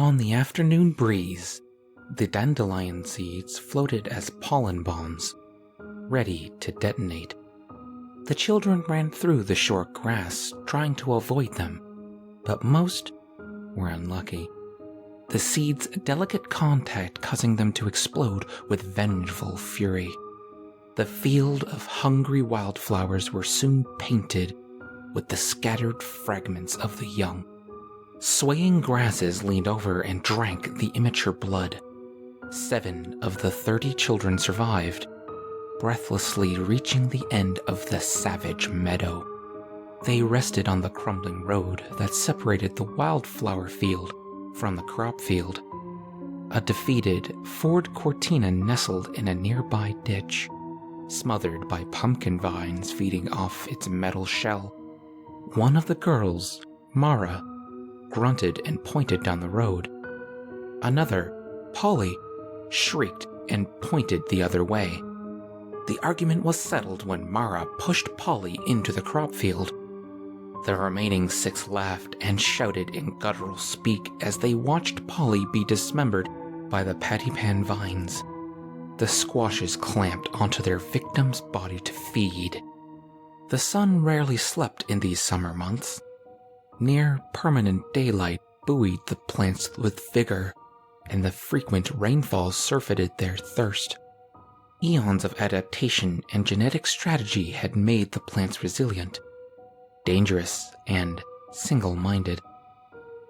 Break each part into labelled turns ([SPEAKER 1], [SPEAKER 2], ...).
[SPEAKER 1] On the afternoon breeze, the dandelion seeds floated as pollen bombs, ready to detonate. The children ran through the short grass, trying to avoid them, but most were unlucky. The seeds' delicate contact causing them to explode with vengeful fury. The field of hungry wildflowers were soon painted with the scattered fragments of the young. Swaying grasses leaned over and drank the immature blood. 7 of the 30 children survived, breathlessly reaching the end of the savage meadow. They rested on the crumbling road that separated the wildflower field from the crop field. A defeated Ford Cortina nestled in a nearby ditch, smothered by pumpkin vines feeding off its metal shell. One of the girls, Mara, grunted and pointed down the road. Another, Polly, shrieked and pointed the other way. The argument was settled when Mara pushed Polly into the crop field. The remaining 6 laughed and shouted in guttural speak as they watched Polly be dismembered by the pattypan vines. The squashes clamped onto their victim's body to feed. The sun rarely slept in these summer months. Near permanent daylight buoyed the plants with vigor, and the frequent rainfalls surfeited their thirst. Eons of adaptation and genetic strategy had made the plants resilient, dangerous, and single-minded.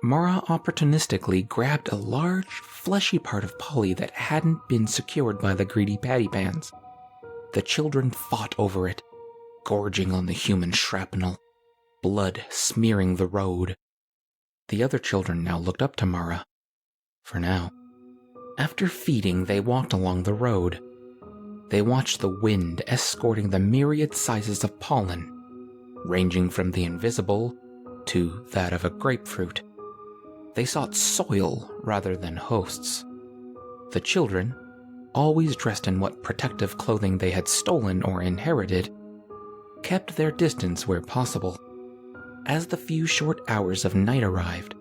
[SPEAKER 1] Mara opportunistically grabbed a large, fleshy part of Polly that hadn't been secured by the greedy pattypans. The children fought over it, gorging on the human shrapnel, blood smearing the road. The other children now looked up to Mara. For now. After feeding, they walked along the road. They watched the wind escorting the myriad sizes of pollen, ranging from the invisible to that of a grapefruit. They sought soil rather than hosts. The children, always dressed in what protective clothing they had stolen or inherited, kept their distance where possible. As the few short hours of night arrived,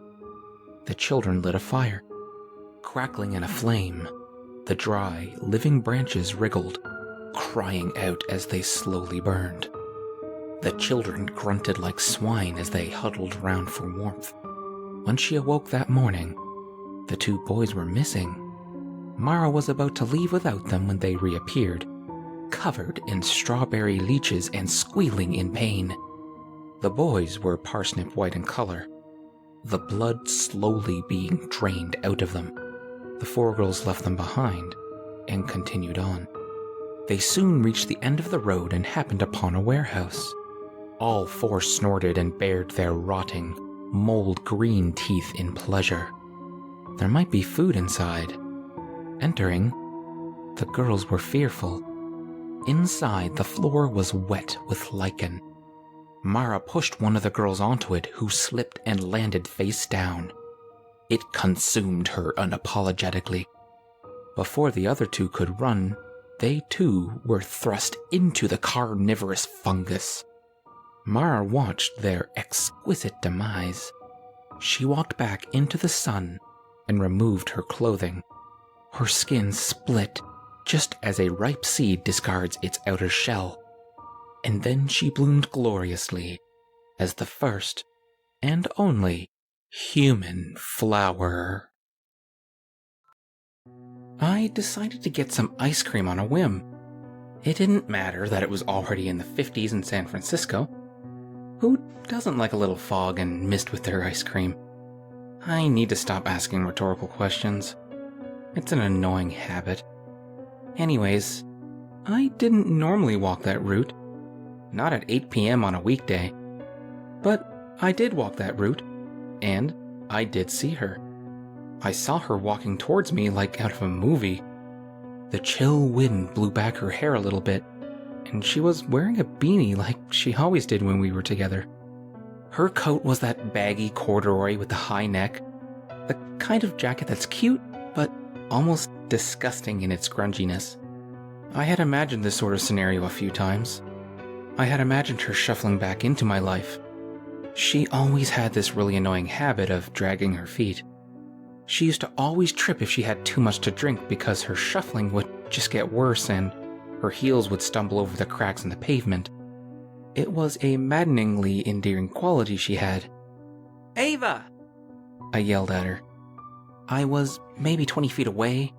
[SPEAKER 1] the children lit a fire. Crackling in a flame, the dry, living branches wriggled, crying out as they slowly burned. The children grunted like swine as they huddled around for warmth. When she awoke that morning, the 2 boys were missing. Mara was about to leave without them when they reappeared, covered in strawberry leeches and squealing in pain. The boys were parsnip white in color, the blood slowly being drained out of them. The 4 girls left them behind and continued on. They soon reached the end of the road and happened upon a warehouse. All 4 snorted and bared their rotting, mold-green teeth in pleasure. There might be food inside. Entering, the girls were fearful. Inside, the floor was wet with lichen. Mara pushed one of the girls onto it, who slipped and landed face down. It consumed her unapologetically. Before the other 2 could run, they too were thrust into the carnivorous fungus. Mara watched their exquisite demise. She walked back into the sun and removed her clothing. Her skin split just as a ripe seed discards its outer shell. And then she bloomed gloriously as the first and only human flower. I decided to get some ice cream on a whim. It didn't matter that it was already in the 50s in San Francisco. Who doesn't like a little fog and mist with their ice cream? I need to stop asking rhetorical questions. It's an annoying habit. Anyways, I didn't normally walk that route. Not at 8 p.m. on a weekday. But I did walk that route, and I did see her. I saw her walking towards me like out of a movie. The chill wind blew back her hair a little bit, and she was wearing a beanie like she always did when we were together. Her coat was that baggy corduroy with the high neck, the kind of jacket that's cute, but almost disgusting in its grunginess. I had imagined this sort of scenario a few times. I had imagined her shuffling back into my life. She always had this really annoying habit of dragging her feet. She used to always trip if she had too much to drink because her shuffling would just get worse and her heels would stumble over the cracks in the pavement. It was a maddeningly endearing quality she had. "Ava!" I yelled at her. I was maybe 20 feet away,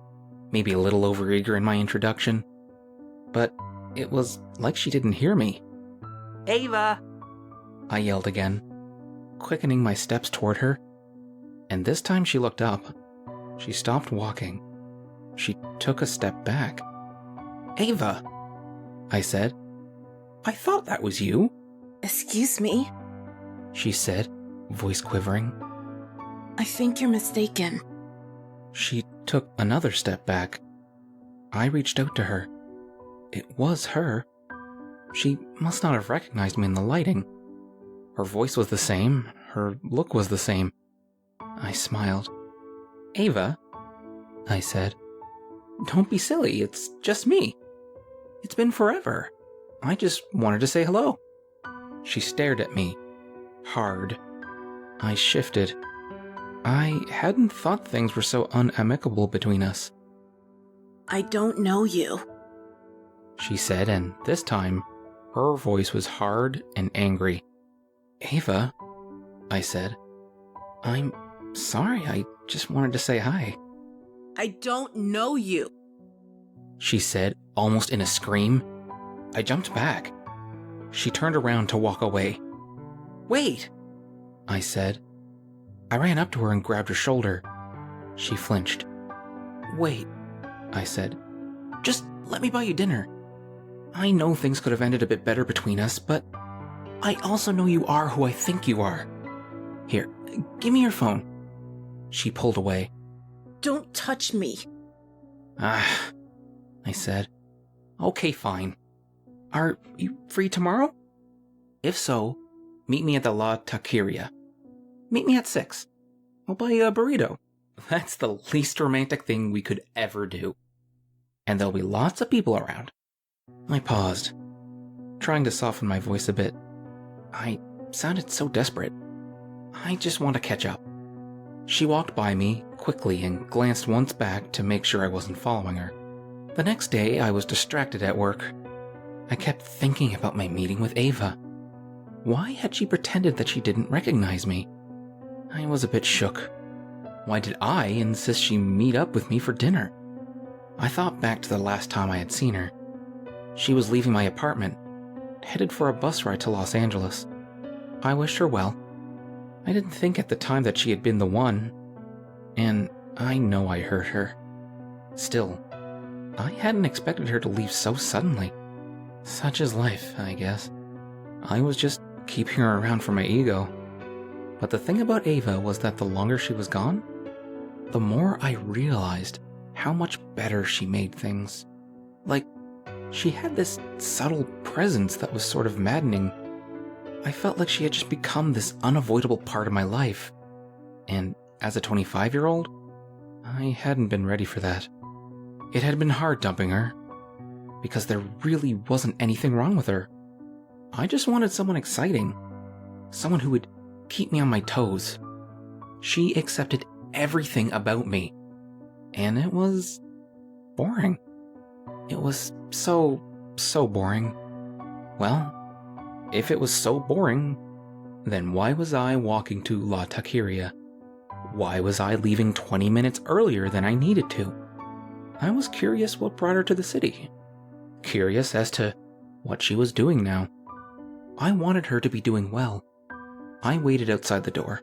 [SPEAKER 1] maybe a little overeager in my introduction, but it was like she didn't hear me. "Ava!" I yelled again, quickening my steps toward her, and this time she looked up. She stopped walking. She took a step back. "Ava," I said. "I thought that was you."
[SPEAKER 2] "Excuse me,"
[SPEAKER 1] she said, voice quivering.
[SPEAKER 2] "I think you're mistaken."
[SPEAKER 1] She took another step back. I reached out to her. It was her. She must not have recognized me in the lighting. Her voice was the same. Her look was the same. I smiled. "Ava," I said, "don't be silly. It's just me. It's been forever. I just wanted to say hello." She stared at me, hard. I shifted. I hadn't thought things were so unamicable between us.
[SPEAKER 2] "I don't know you,"
[SPEAKER 1] she said, and this time, her voice was hard and angry. "Ava," I said, "I'm sorry, I just wanted to say hi."
[SPEAKER 2] "I don't know you,"
[SPEAKER 1] she said, almost in a scream. I jumped back. She turned around to walk away. "Wait," I said. I ran up to her and grabbed her shoulder. She flinched. "Wait," I said. "Just let me buy you dinner. I know things could have ended a bit better between us, but I also know you are who I think you are. Here, give me your phone." She pulled away.
[SPEAKER 2] "Don't touch me."
[SPEAKER 1] "Ah," I said. "Okay, fine. Are you free tomorrow? If so, meet me at the La Taqueria. Meet me at 6. I'll buy you a burrito. That's the least romantic thing we could ever do. And there'll be lots of people around." I paused, trying to soften my voice a bit. I sounded so desperate. "I just want to catch up." She walked by me quickly and glanced once back to make sure I wasn't following her. The next day, I was distracted at work. I kept thinking about my meeting with Ava. Why had she pretended that she didn't recognize me? I was a bit shook. Why did I insist she meet up with me for dinner? I thought back to the last time I had seen her. She was leaving my apartment, headed for a bus ride to Los Angeles. I wished her well. I didn't think at the time that she had been the one, and I know I hurt her. Still, I hadn't expected her to leave so suddenly. Such is life, I guess. I was just keeping her around for my ego. But the thing about Ava was that the longer she was gone, the more I realized how much better she made things. Like, she had this subtle presence that was sort of maddening. I felt like she had just become this unavoidable part of my life. And as a 25-year-old, I hadn't been ready for that. It had been hard dumping her, because there really wasn't anything wrong with her. I just wanted someone exciting, someone who would keep me on my toes. She accepted everything about me, and it was boring. It was so boring. Well, if it was so boring, then why was I walking to La Taqueria? Why was I leaving 20 minutes earlier than I needed to? I was curious what brought her to the city. Curious as to what she was doing now. I wanted her to be doing well. I waited outside the door.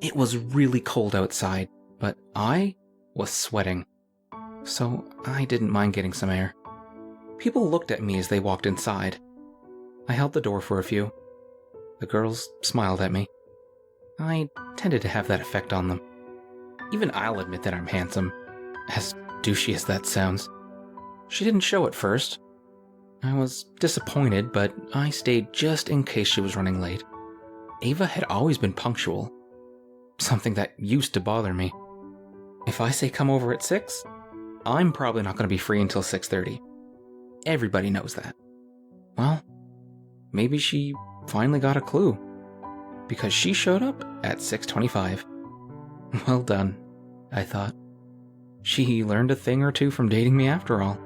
[SPEAKER 1] It was really cold outside, but I was sweating, so I didn't mind getting some air. People looked at me as they walked inside. I held the door for a few. The girls smiled at me. I tended to have that effect on them. Even I'll admit that I'm handsome, as douchey as that sounds. She didn't show at first. I was disappointed, but I stayed just in case she was running late. Ava had always been punctual, something that used to bother me. If I say come over at 6, I'm probably not going to be free until 6:30. Everybody knows that. Well, maybe she finally got a clue, because she showed up at 6:25. Well done. I thought. She learned a thing or two from dating me after all.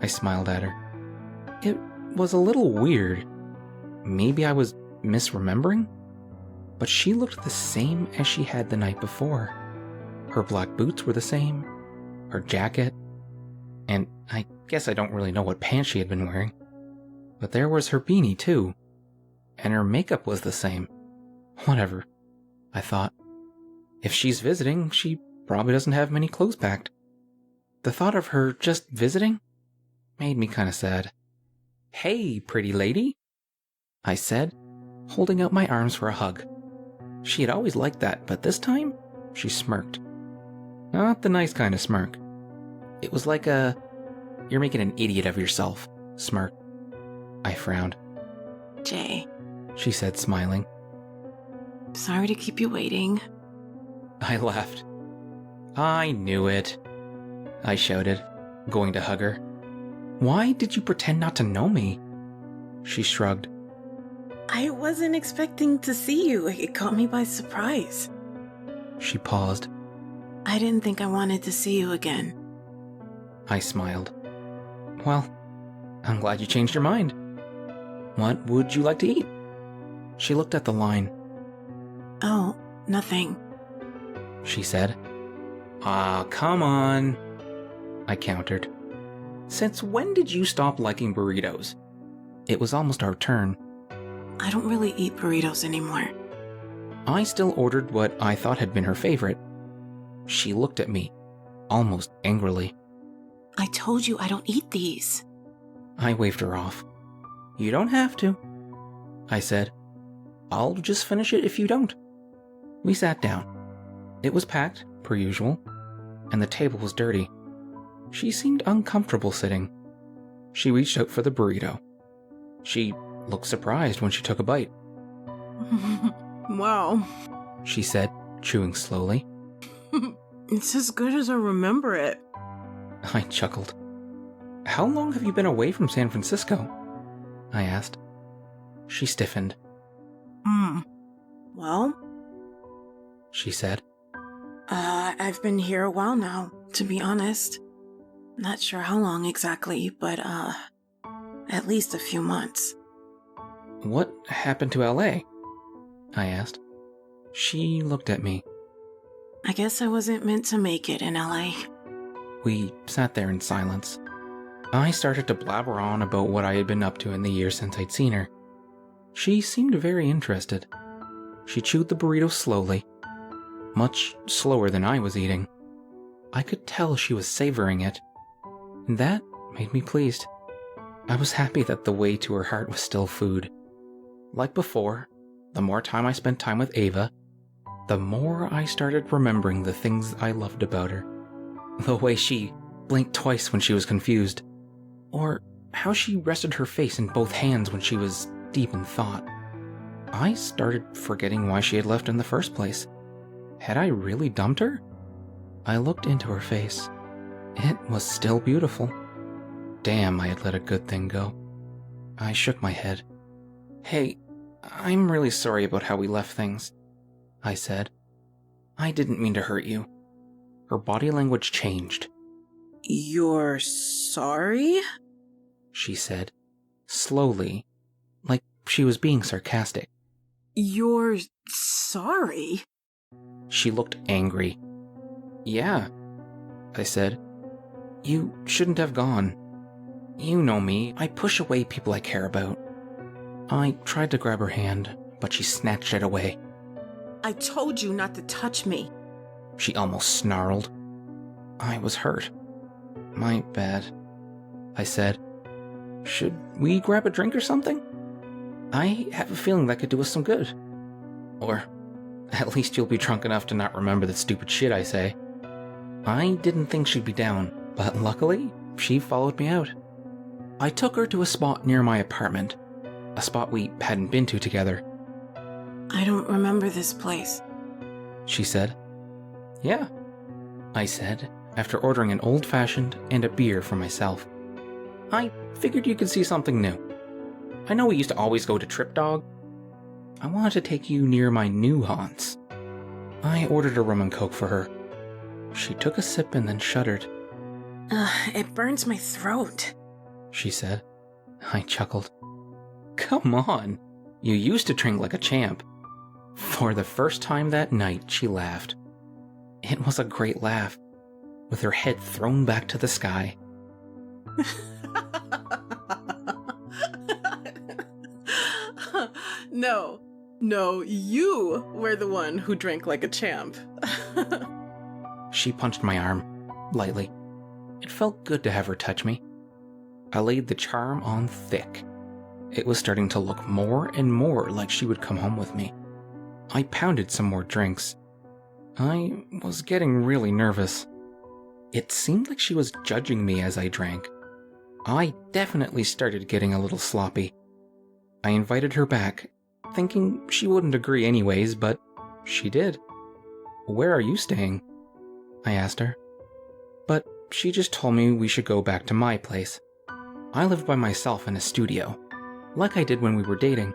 [SPEAKER 1] I smiled at her. It was a little weird. Maybe I was misremembering? But she looked the same as she had the night before. Her black boots were the same, her jacket, and I guess I don't really know what pants she had been wearing. But there was her beanie too, and her makeup was the same. Whatever, I thought. If she's visiting, she probably doesn't have many clothes packed. The thought of her just visiting made me kind of sad. "Hey, pretty lady," I said, holding out my arms for a hug. She had always liked that, but this time, she smirked. Not the nice kind of smirk. It was like a, "you're making an idiot of yourself" smirk. I frowned.
[SPEAKER 2] Jay,
[SPEAKER 1] she said, smiling.
[SPEAKER 2] Sorry to keep you waiting.
[SPEAKER 1] I laughed. I knew it, I shouted, going to hug her. Why did you pretend not to know me? She shrugged.
[SPEAKER 2] I wasn't expecting to see you. It caught me by surprise.
[SPEAKER 1] She paused.
[SPEAKER 2] I didn't think I wanted to see you again.
[SPEAKER 1] I smiled. Well, I'm glad you changed your mind. What would you like to eat? She looked at the line.
[SPEAKER 2] Oh, nothing,
[SPEAKER 1] she said. Ah, come on, I countered. Since when did you stop liking burritos? It was almost our turn.
[SPEAKER 2] I don't really eat burritos anymore.
[SPEAKER 1] I still ordered what I thought had been her favorite. She looked at me, almost angrily.
[SPEAKER 2] I told you I don't eat these.
[SPEAKER 1] I waved her off. You don't have to, I said. I'll just finish it if you don't. We sat down. It was packed, per usual, and the table was dirty. She seemed uncomfortable sitting. She reached out for the burrito. She looked surprised when she took a bite.
[SPEAKER 2] Wow,
[SPEAKER 1] she said, chewing slowly.
[SPEAKER 2] It's as good as I remember it.
[SPEAKER 1] I chuckled. How long have you been away from San Francisco? I asked. She stiffened.
[SPEAKER 2] Well,
[SPEAKER 1] she said.
[SPEAKER 2] I've been here a while now, to be honest. Not sure how long exactly, but, at least a few months.
[SPEAKER 1] What happened to LA? I asked. She looked at me.
[SPEAKER 2] I guess I wasn't meant to make it in LA.
[SPEAKER 1] We sat there in silence. I started to blabber on about what I had been up to in the years since I'd seen her. She seemed very interested. She chewed the burrito slowly, much slower than I was eating. I could tell she was savoring it, and that made me pleased. I was happy that the way to her heart was still food. Like before, the more time I spent time with Ava, the more I started remembering the things I loved about her. The way she blinked twice when she was confused, or how she rested her face in both hands when she was deep in thought. I started forgetting why she had left in the first place. Had I really dumped her? I looked into her face. It was still beautiful. Damn, I had let a good thing go. I shook my head. Hey, I'm really sorry about how we left things, I said. I didn't mean to hurt you. Her body language changed.
[SPEAKER 2] You're sorry?
[SPEAKER 1] She said, slowly, like she was being sarcastic.
[SPEAKER 2] You're sorry?
[SPEAKER 1] She looked angry. Yeah, I said. You shouldn't have gone. You know me, I push away people I care about. I tried to grab her hand, but she snatched it away.
[SPEAKER 2] I told you not to touch me,
[SPEAKER 1] she almost snarled. I was hurt. My bad, I said. Should we grab a drink or something? I have a feeling that could do us some good. Or at least you'll be drunk enough to not remember the stupid shit I say. I didn't think she'd be down, but luckily, she followed me out. I took her to a spot near my apartment, a spot we hadn't been to together.
[SPEAKER 2] I don't remember this place,
[SPEAKER 1] she said. Yeah, I said, after ordering an old-fashioned and a beer for myself. I figured you could see something new. I know we used to always go to Trip Dog. I wanted to take you near my new haunts. I ordered a rum and coke for her. She took a sip and then shuddered.
[SPEAKER 2] It burns my throat,
[SPEAKER 1] she said. I chuckled. Come on, you used to drink like a champ. For the first time that night, she laughed. It was a great laugh, with her head thrown back to the sky.
[SPEAKER 2] No, you were the one who drank like a champ.
[SPEAKER 1] She punched my arm, lightly. It felt good to have her touch me. I laid the charm on thick. It was starting to look more and more like she would come home with me. I pounded some more drinks. I was getting really nervous. It seemed like she was judging me as I drank. I definitely started getting a little sloppy. I invited her back, thinking she wouldn't agree anyways, but she did. Where are you staying? I asked her. But she just told me we should go back to my place. I lived by myself in a studio, like I did when we were dating.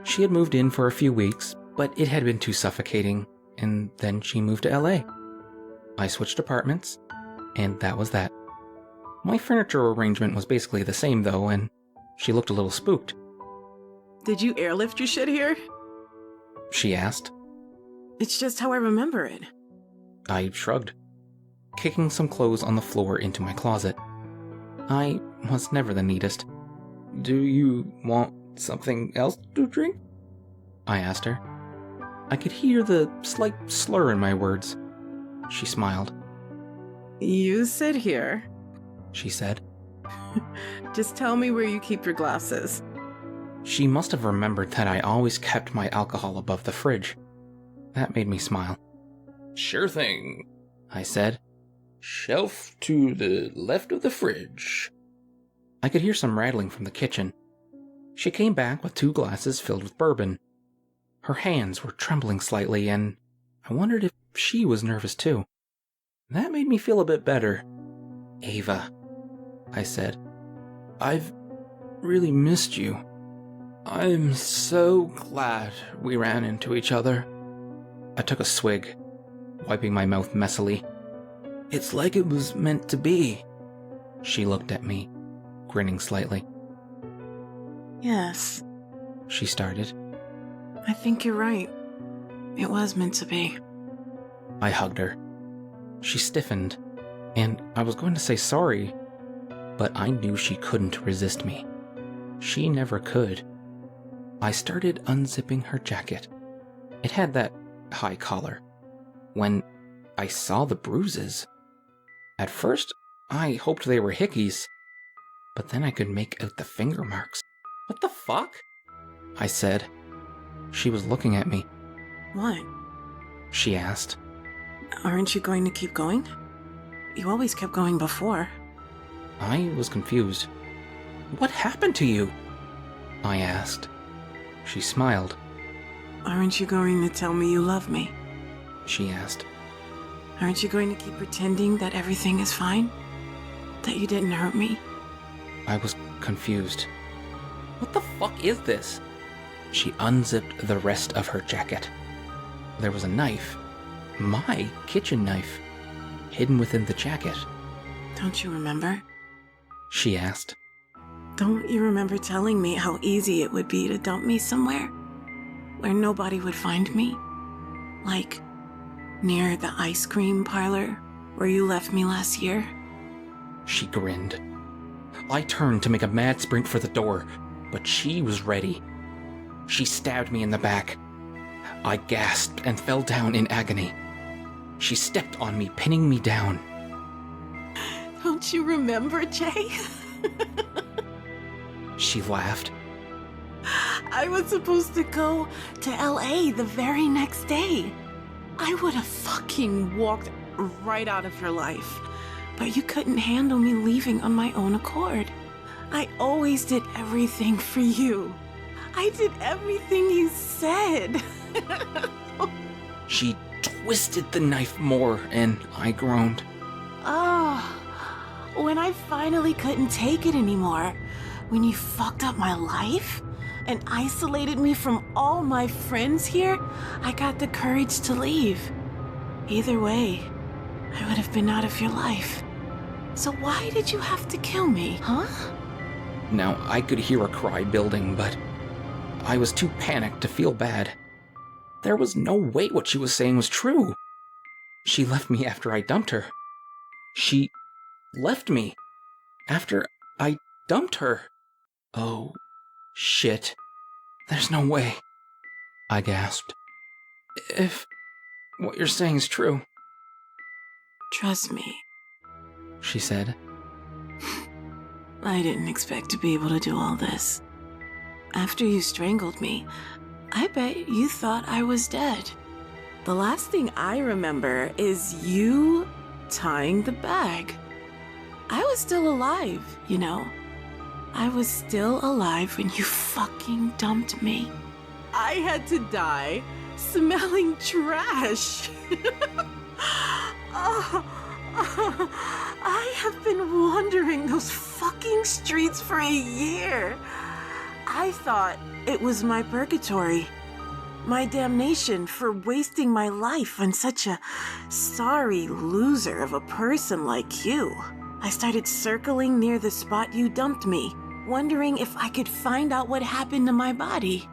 [SPEAKER 1] She had moved in for a few weeks, but it had been too suffocating, and then she moved to LA. I switched apartments, and that was that. My furniture arrangement was basically the same though, and she looked a little spooked.
[SPEAKER 2] Did you airlift your shit here?
[SPEAKER 1] She asked.
[SPEAKER 2] It's just how I remember it.
[SPEAKER 1] I shrugged, kicking some clothes on the floor into my closet. I was never the neatest. Do you want something else to drink? I asked her. I could hear the slight slur in my words. She smiled.
[SPEAKER 2] You sit here,
[SPEAKER 1] she said.
[SPEAKER 2] Just tell me where you keep your glasses.
[SPEAKER 1] She must have remembered that I always kept my alcohol above the fridge. That made me smile. Sure thing, I said. Shelf to the left of the fridge. I could hear some rattling from the kitchen. She came back with 2 glasses filled with bourbon. Her hands were trembling slightly, and I wondered if she was nervous too. That made me feel a bit better. Ava, I said. I've really missed you. I'm so glad we ran into each other. I took a swig, wiping my mouth messily. It's like it was meant to be. She looked at me, grinning slightly.
[SPEAKER 2] Yes,
[SPEAKER 1] she started.
[SPEAKER 2] I think you're right. It was meant to be.
[SPEAKER 1] I hugged her. She stiffened, and I was going to say sorry, but I knew she couldn't resist me. She never could. I started unzipping her jacket. It had that high collar. When I saw the bruises, at first I hoped they were hickeys, but then I could make out the finger marks. What the fuck? I said. She was looking at me.
[SPEAKER 2] What?
[SPEAKER 1] She asked.
[SPEAKER 2] Aren't you going to keep going? You always kept going before.
[SPEAKER 1] I was confused. What happened to you? I asked. She smiled.
[SPEAKER 2] Aren't you going to tell me you love me?
[SPEAKER 1] She asked.
[SPEAKER 2] Aren't you going to keep pretending that everything is fine? That you didn't hurt me?
[SPEAKER 1] I was confused. What the fuck is this? She unzipped the rest of her jacket. There was a knife, my kitchen knife, hidden within the jacket.
[SPEAKER 2] Don't you remember?
[SPEAKER 1] She asked.
[SPEAKER 2] Don't you remember telling me how easy it would be to dump me somewhere where nobody would find me? Like near the ice cream parlor where you left me last year?
[SPEAKER 1] She grinned. I turned to make a mad sprint for the door, but she was ready. She stabbed me in the back. I gasped and fell down in agony. She stepped on me, pinning me down.
[SPEAKER 2] Don't you remember, Jay?
[SPEAKER 1] She laughed.
[SPEAKER 2] I was supposed to go to LA the very next day. I would have fucking walked right out of your life. But you couldn't handle me leaving on my own accord. I always did everything for you. I did everything you said.
[SPEAKER 1] She twisted the knife more, and I groaned.
[SPEAKER 2] Oh, when I finally couldn't take it anymore, when you fucked up my life and isolated me from all my friends here, I got the courage to leave. Either way, I would have been out of your life. So why did you have to kill me, huh?
[SPEAKER 1] Now, I could hear a cry building, but I was too panicked to feel bad. There was no way what she was saying was true. She left me after I dumped her. She left me after I dumped her. Oh, shit. There's no way, I gasped. If what you're saying is true.
[SPEAKER 2] Trust me,
[SPEAKER 1] She said.
[SPEAKER 2] I didn't expect to be able to do all this. After you strangled me, I bet you thought I was dead. The last thing I remember is you tying the bag. I was still alive, you know. I was still alive when you fucking dumped me. I had to die smelling trash. I have been wandering those fucking streets for a year. I thought it was my purgatory, my damnation for wasting my life on such a sorry loser of a person like you. I started circling near the spot you dumped me, wondering if I could find out what happened to my body,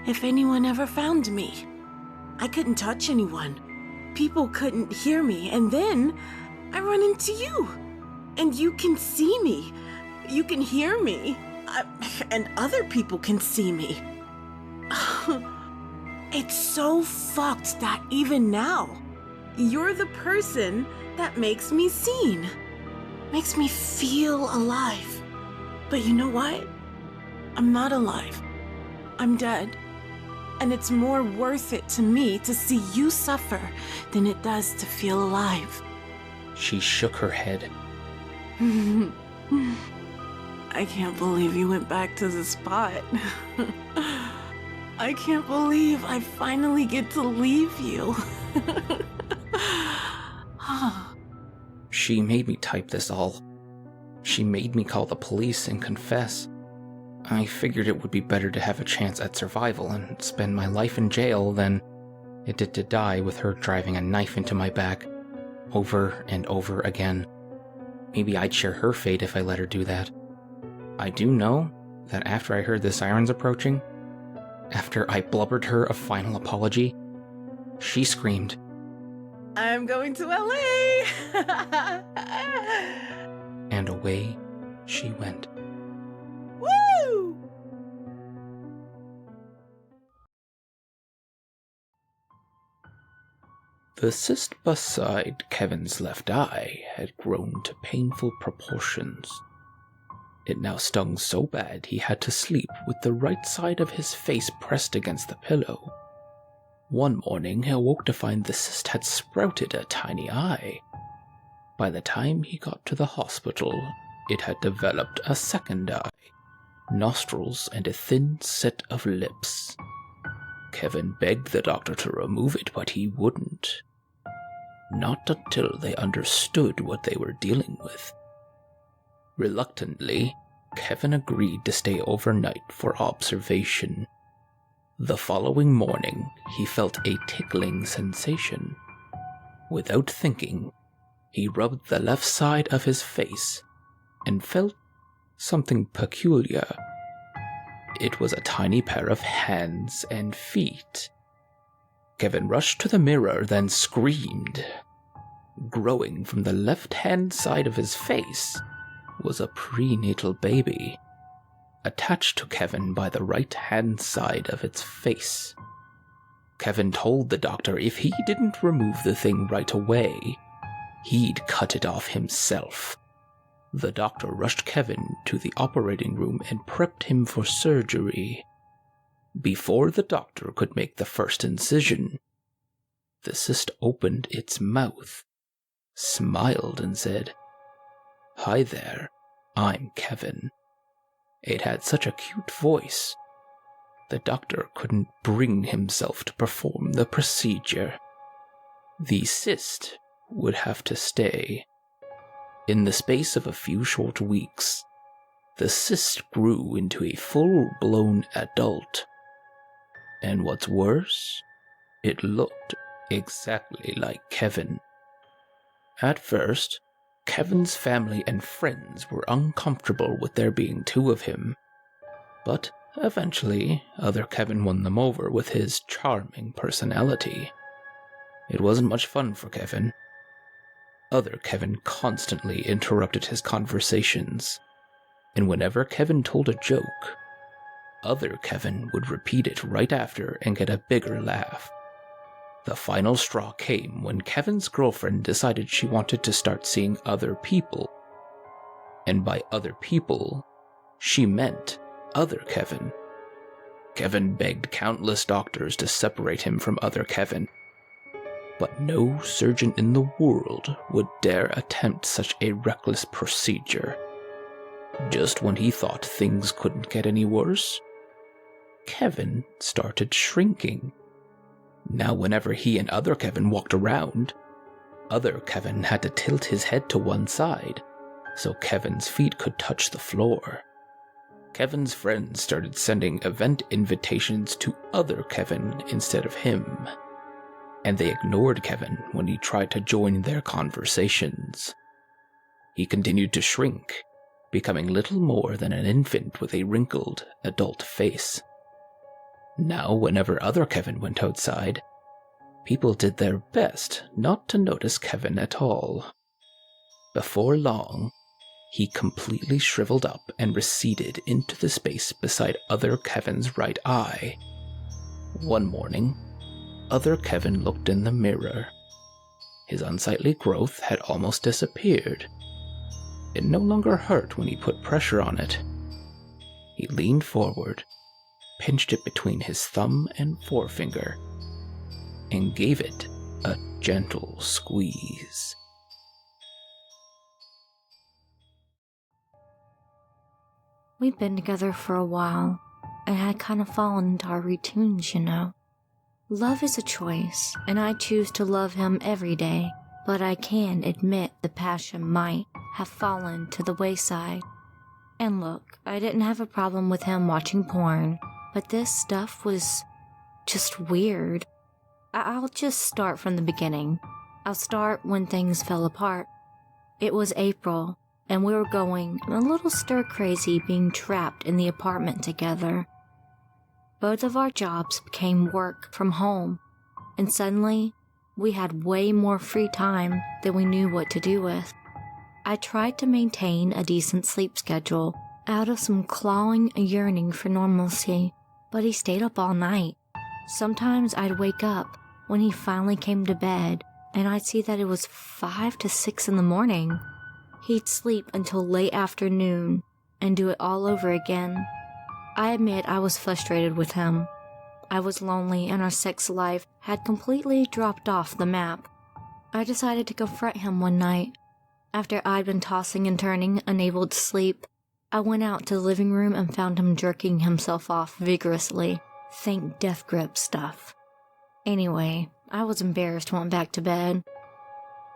[SPEAKER 2] if anyone ever found me. I couldn't touch anyone. People couldn't hear me, and then I run into you. And you can see me. You can hear me. And other people can see me. It's so fucked that even now, you're the person that makes me seen. Makes me feel alive. But you know what? I'm not alive. I'm dead. And it's more worth it to me to see you suffer than it does to feel alive.
[SPEAKER 1] She shook her head.
[SPEAKER 2] I can't believe you went back to the spot. I can't believe I finally get to leave you.
[SPEAKER 1] She made me type this all. She made me call the police and confess. I figured it would be better to have a chance at survival and spend my life in jail than it did to die with her driving a knife into my back, over and over again. Maybe I'd share her fate if I let her do that. I do know that after I heard the sirens approaching, after I blubbered her a final apology, she screamed,
[SPEAKER 2] I'm going to LA!
[SPEAKER 1] and away she went.
[SPEAKER 2] Woo!
[SPEAKER 1] The cyst beside Kevin's left eye had grown to painful proportions. It now stung so bad he had to sleep with the right side of his face pressed against the pillow. One morning, he awoke to find the cyst had sprouted a tiny eye. By the time he got to the hospital, it had developed a second eye, nostrils, and a thin set of lips. Kevin begged the doctor to remove it, but he wouldn't. Not until they understood what they were dealing with. Reluctantly, Kevin agreed to stay overnight for observation. The following morning, he felt a tickling sensation. Without thinking, he rubbed the left side of his face and felt something peculiar. It was a tiny pair of hands and feet. Kevin rushed to the mirror, then screamed. Growing from the left-hand side of his face was a prenatal baby, attached to Kevin by the right-hand side of its face. Kevin told the doctor if he didn't remove the thing right away, he'd cut it off himself. The doctor rushed Kevin to the operating room and prepped him for surgery. Before the doctor could make the first incision, the cyst opened its mouth, smiled, and said, "Hi there, I'm Kevin." It had such a cute voice. The doctor couldn't bring himself to perform the procedure. The cyst would have to stay. In the space of a few short weeks, the cyst grew into a full-blown adult. And what's worse, it looked exactly like Kevin. At first, Kevin's family and friends were uncomfortable with there being two of him, but eventually, other Kevin won them over with his charming personality. It wasn't much fun for Kevin. Other Kevin constantly interrupted his conversations, and whenever Kevin told a joke, other Kevin would repeat it right after and get a bigger laugh. The final straw came when Kevin's girlfriend decided she wanted to start seeing other people. And by other people, she meant other Kevin. Kevin begged countless doctors to separate him from other Kevin, but no surgeon in the world would dare attempt such a reckless procedure. Just when he thought things couldn't get any worse, Kevin started shrinking. Now whenever he and other Kevin walked around, other Kevin had to tilt his head to one side so Kevin's feet could touch the floor. Kevin's friends started sending event invitations to other Kevin instead of him, and they ignored Kevin when he tried to join their conversations. He continued to shrink, becoming little more than an infant with a wrinkled, adult face. Now, whenever other Kevin went outside, people did their best not to notice Kevin at all. Before long, he completely shriveled up and receded into the space beside other Kevin's right eye. One morning, other Kevin looked in the mirror. His unsightly growth had almost disappeared. It no longer hurt when he put pressure on it. He leaned forward, pinched it between his thumb and forefinger, and gave it a gentle squeeze.
[SPEAKER 3] We'd been together for a while, and had kind of fallen into our routines, you know. Love is a choice, and I choose to love him every day, but I can admit the passion might have fallen to the wayside. And look, I didn't have a problem with him watching porn, but this stuff was just weird. I'll just start from the beginning. I'll start when things fell apart. It was April, and we were going a little stir-crazy being trapped in the apartment together. Both of our jobs became work from home, and suddenly we had way more free time than we knew what to do with. I tried to maintain a decent sleep schedule out of some clawing yearning for normalcy, but he stayed up all night. Sometimes I'd wake up when he finally came to bed, and I'd see that it was 5 to 6 in the morning. He'd sleep until late afternoon and do it all over again. I admit I was frustrated with him. I was lonely and our sex life had completely dropped off the map. I decided to confront him one night. After I'd been tossing and turning, unable to sleep, I went out to the living room and found him jerking himself off vigorously. Think death grip stuff. Anyway, I was embarrassed and went back to bed.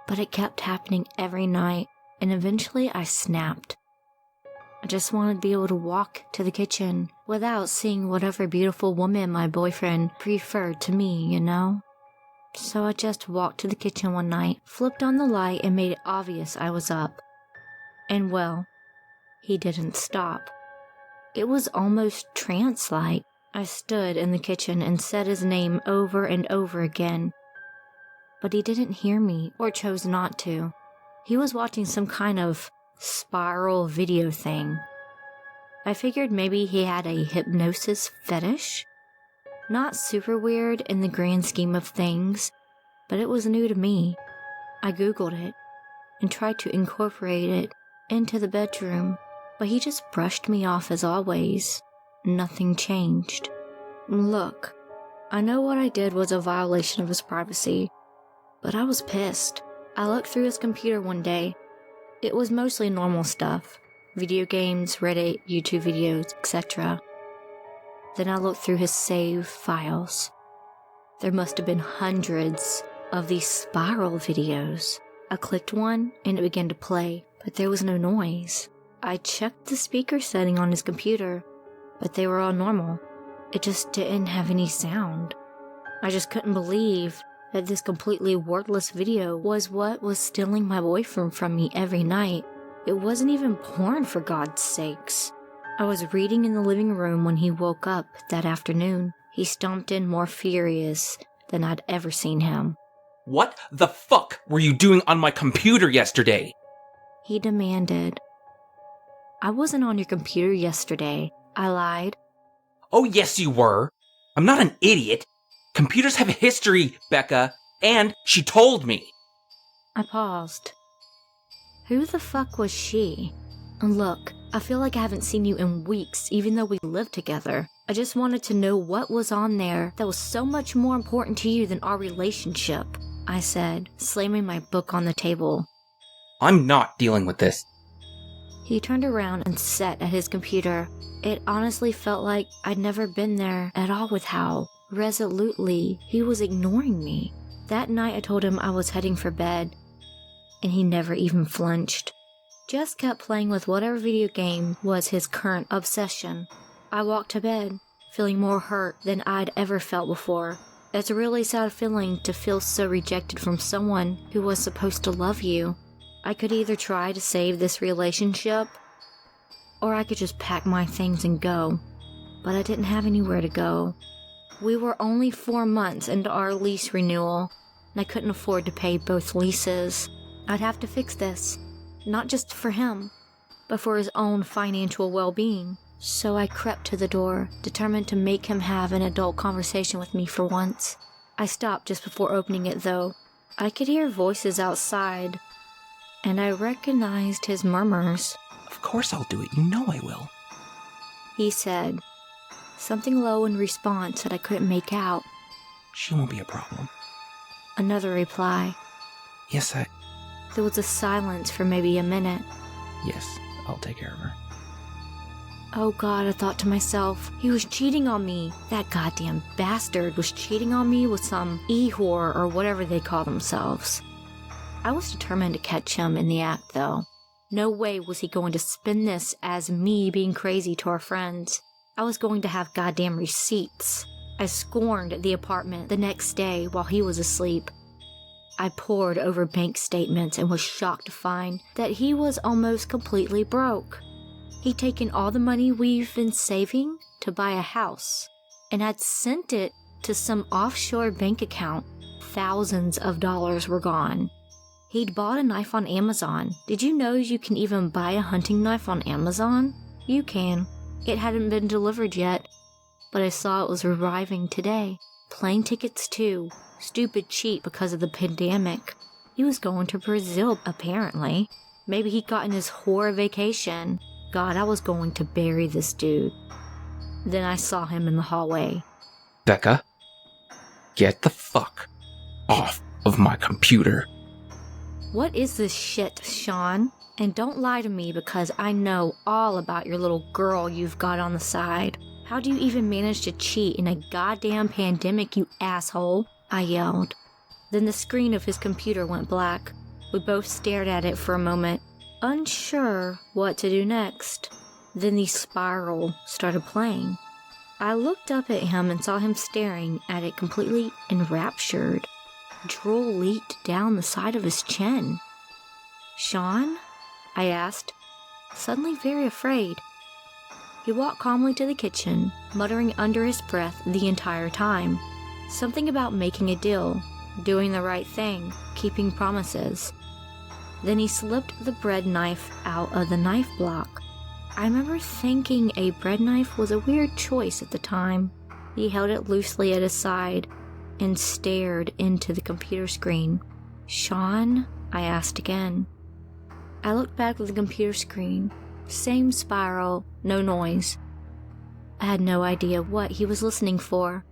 [SPEAKER 3] But it kept happening every night, and eventually I snapped. I just wanted to be able to walk to the kitchen without seeing whatever beautiful woman my boyfriend preferred to me, you know? So I just walked to the kitchen one night, flipped on the light, and made it obvious I was up. And well, he didn't stop. It was almost trance-like. I stood in the kitchen and said his name over and over again. But he didn't hear me, or chose not to. He was watching some kind of spiral video thing. I figured maybe he had a hypnosis fetish. Not super weird in the grand scheme of things, but it was new to me. I googled it and tried to incorporate it into the bedroom, but he just brushed me off as always. Nothing changed. Look, I know what I did was a violation of his privacy, but I was pissed. I looked through his computer one day. It was mostly normal stuff. Video games, Reddit, YouTube videos, etc. Then I looked through his save files. There must have been hundreds of these spiral videos. I clicked one and it began to play, but there was no noise. I checked the speaker setting on his computer, but they were all normal. It just didn't have any sound. I just couldn't believe that this completely worthless video was what was stealing my boyfriend from me every night. It wasn't even porn, for God's sakes. I was reading in the living room when he woke up that afternoon. He stomped in more furious than I'd ever seen him.
[SPEAKER 1] What the fuck were you doing on my computer yesterday?
[SPEAKER 3] He demanded. I wasn't on your computer yesterday, I lied.
[SPEAKER 1] Oh, yes, you were. I'm not an idiot. Computers have a history, Becca, and she told me.
[SPEAKER 3] I paused. Who the fuck was she? And look, I feel like I haven't seen you in weeks, even though we lived together. I just wanted to know what was on there that was so much more important to you than our relationship, I said, slamming my book on the table.
[SPEAKER 1] I'm not dealing with this.
[SPEAKER 3] He turned around and sat at his computer. It honestly felt like I'd never been there at all with how resolutely he was ignoring me. That night I told him I was heading for bed, and he never even flinched. Just kept playing with whatever video game was his current obsession. I walked to bed, feeling more hurt than I'd ever felt before. It's a really sad feeling to feel so rejected from someone who was supposed to love you. I could either try to save this relationship, or I could just pack my things and go. But I didn't have anywhere to go. We were only 4 months into our lease renewal, and I couldn't afford to pay both leases. I'd have to fix this, not just for him, but for his own financial well-being. So I crept to the door, determined to make him have an adult conversation with me for once. I stopped just before opening it, though. I could hear voices outside, and I recognized his murmurs.
[SPEAKER 1] Of course I'll do it. You know I will.
[SPEAKER 3] He said, something low in response that I couldn't make out.
[SPEAKER 1] She won't be a problem.
[SPEAKER 3] Another reply.
[SPEAKER 1] Yes,
[SPEAKER 3] There was a silence for maybe a minute.
[SPEAKER 1] Yes, I'll take care of her.
[SPEAKER 3] Oh God, I thought to myself, he was cheating on me. That goddamn bastard was cheating on me with some e-whore or whatever they call themselves. I was determined to catch him in the act, though. No way was he going to spin this as me being crazy to our friends. I was going to have goddamn receipts. I scorned the apartment the next day while he was asleep. I pored over bank statements and was shocked to find that he was almost completely broke. He'd taken all the money we've been saving to buy a house and had sent it to some offshore bank account. Thousands of dollars were gone. He'd bought a knife on Amazon. Did you know you can even buy a hunting knife on Amazon? You can. It hadn't been delivered yet, but I saw it was arriving today. Plane tickets too. Stupid cheap because of the pandemic. He was going to Brazil, apparently. Maybe he'd gotten his whore vacation. God, I was going to bury this dude. Then I saw him in the hallway.
[SPEAKER 1] Becca, get the fuck off of my computer.
[SPEAKER 3] What is this shit, Sean? And don't lie to me because I know all about your little girl you've got on the side. How do you even manage to cheat in a goddamn pandemic, you asshole? I yelled. Then the screen of his computer went black. We both stared at it for a moment, unsure what to do next. Then the spiral started playing. I looked up at him and saw him staring at it completely enraptured. Drool leaked down the side of his chin. Sean? I asked, suddenly very afraid. He walked calmly to the kitchen, muttering under his breath the entire time. Something about making a deal, doing the right thing, keeping promises. Then he slipped the bread knife out of the knife block. I remember thinking a bread knife was a weird choice at the time. He held it loosely at his side and stared into the computer screen. Sean? I asked again. I looked back at the computer screen. Same spiral, no noise. I had no idea what he was listening for.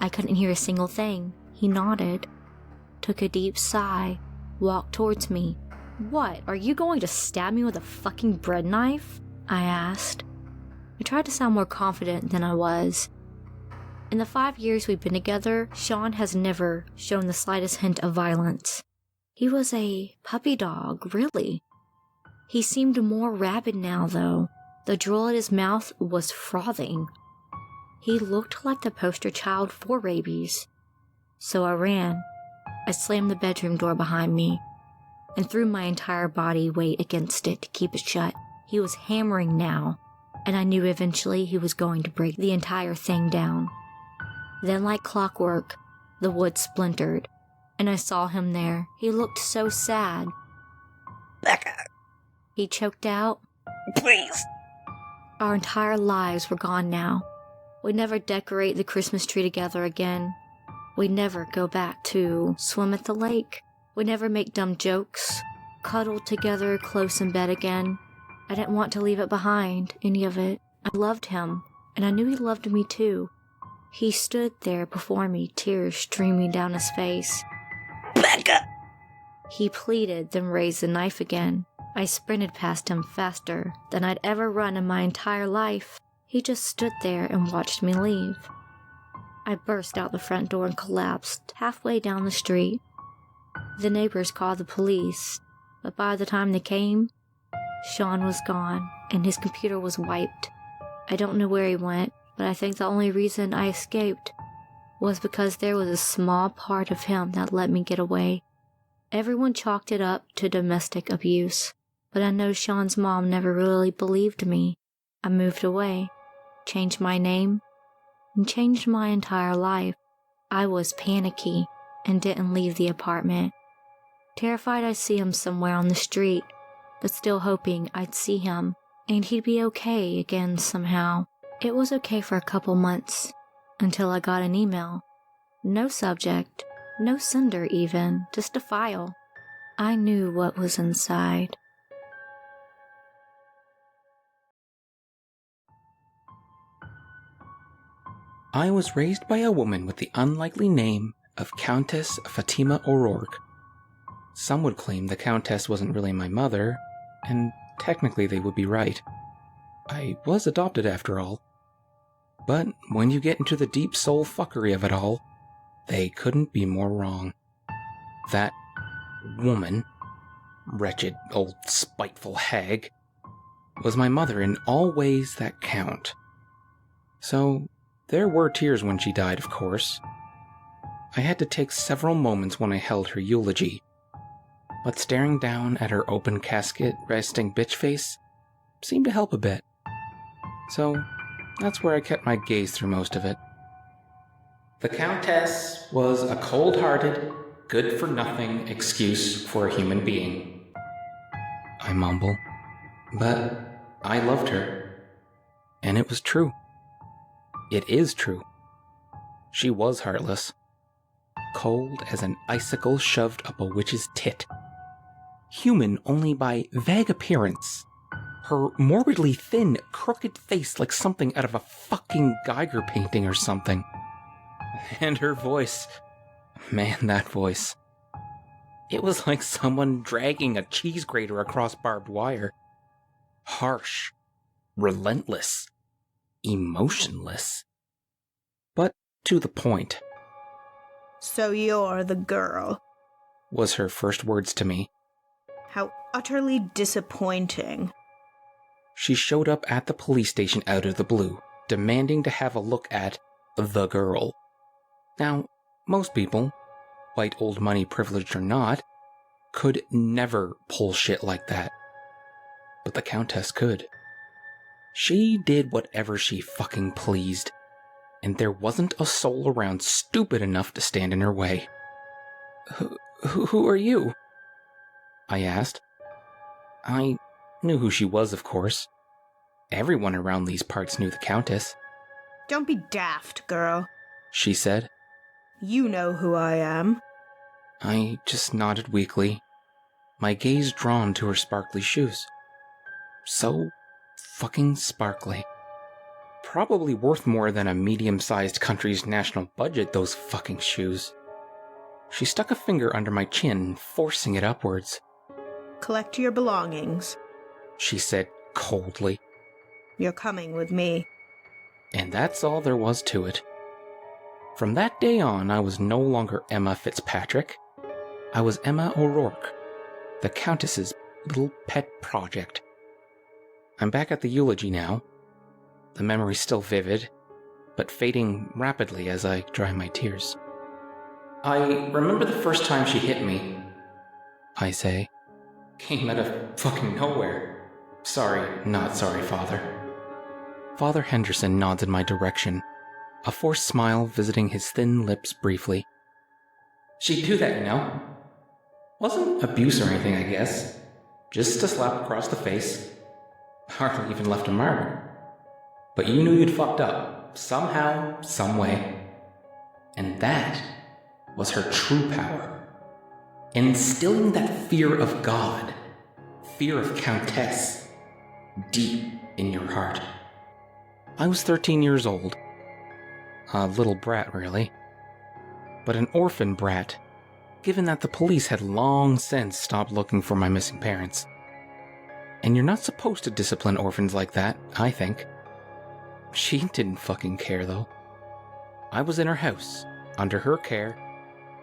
[SPEAKER 3] I couldn't hear a single thing. He nodded, took a deep sigh, walked towards me. What, are you going to stab me with a fucking bread knife? I asked. I tried to sound more confident than I was. In the 5 years we've been together, Sean has never shown the slightest hint of violence. He was a puppy dog, really. He seemed more rabid now, though. The drool at his mouth was frothing. He looked like the poster child for rabies. So I ran. I slammed the bedroom door behind me and threw my entire body weight against it to keep it shut. He was hammering now, and I knew eventually he was going to break the entire thing down. Then, like clockwork, the wood splintered, and I saw him there. He looked so sad.
[SPEAKER 4] Becca,
[SPEAKER 3] He choked out.
[SPEAKER 4] please.
[SPEAKER 3] Our entire lives were gone now. We'd never decorate the Christmas tree together again. We'd never go back to swim at the lake. We'd never make dumb jokes, cuddle together close in bed again. I didn't want to leave it behind, any of it. I loved him, and I knew he loved me too. He stood there before me, tears streaming down his face.
[SPEAKER 4] Becca!
[SPEAKER 3] He pleaded, then raised the knife again. I sprinted past him faster than I'd ever run in my entire life. He just stood there and watched me leave. I burst out the front door and collapsed halfway down the street. The neighbors called the police, but by the time they came, Sean was gone and his computer was wiped. I don't know where he went, but I think the only reason I escaped was because there was a small part of him that let me get away. Everyone chalked it up to domestic abuse, but I know Sean's mom never really believed me. I moved away, changed my name, and changed my entire life. I was panicky and didn't leave the apartment, terrified I'd see him somewhere on the street, but still hoping I'd see him and he'd be okay again somehow. It was okay for a couple months, until I got an email. No subject, no sender even, just a file. I knew what was inside.
[SPEAKER 1] I was raised by a woman with the unlikely name of Countess Fatima O'Rourke. Some would claim the Countess wasn't really my mother, and technically they would be right. I was adopted after all. But when you get into the deep soul fuckery of it all, they couldn't be more wrong. That woman, wretched old spiteful hag, was my mother in all ways that count. So, there were tears when she died, of course. I had to take several moments when I held her eulogy, but staring down at her open casket resting bitch face seemed to help a bit. So, that's where I kept my gaze through most of it. The Countess was a cold-hearted, good-for-nothing excuse for a human being. I mumble, but I loved her, and it was true. It is true. She was heartless, cold as an icicle shoved up a witch's tit. Human only by vague appearance. Her morbidly thin, crooked face like something out of a fucking Geiger painting or something. And her voice. Man, that voice. It was like someone dragging a cheese grater across barbed wire. Harsh. Relentless. Emotionless. But to the point.
[SPEAKER 5] So you're the girl.
[SPEAKER 1] Was her first words to me.
[SPEAKER 5] How utterly disappointing.
[SPEAKER 1] She showed up at the police station out of the blue, demanding to have a look at the girl. Now, most people, white old money privileged or not, could never pull shit like that. But the Countess could. She did whatever she fucking pleased, and there wasn't a soul around stupid enough to stand in her way. Who are you? I asked. I knew who she was, of course. Everyone around these parts knew the Countess.
[SPEAKER 5] Don't be daft, girl.
[SPEAKER 1] She said.
[SPEAKER 5] You know who I am.
[SPEAKER 1] I just nodded weakly, my gaze drawn to her sparkly shoes. So fucking sparkly. Probably worth more than a medium-sized country's national budget, those fucking shoes. She stuck a finger under my chin, forcing it upwards.
[SPEAKER 5] Collect your belongings.
[SPEAKER 1] She said coldly.
[SPEAKER 5] You're coming with me.
[SPEAKER 1] And that's all there was to it. From that day on, I was no longer Emma Fitzpatrick. I was Emma O'Rourke, the Countess's little pet project. I'm back at the eulogy now. The memory's still vivid, but fading rapidly as I dry my tears. I remember the first time she hit me, I say. Came out of fucking nowhere. Sorry, not sorry, Father. Father Henderson nods in my direction, a forced smile visiting his thin lips briefly. She'd do that, you know? Wasn't abuse or anything, I guess. Just a slap across the face. Hardly even left a mark. But you knew you'd fucked up, somehow, some way. And that was her true power. Instilling that fear of God, fear of Countess, deep in your heart. I was 13 years old. A little brat, really. But an orphan brat, given that the police had long since stopped looking for my missing parents. And you're not supposed to discipline orphans like that, I think. She didn't fucking care, though. I was in her house, under her care,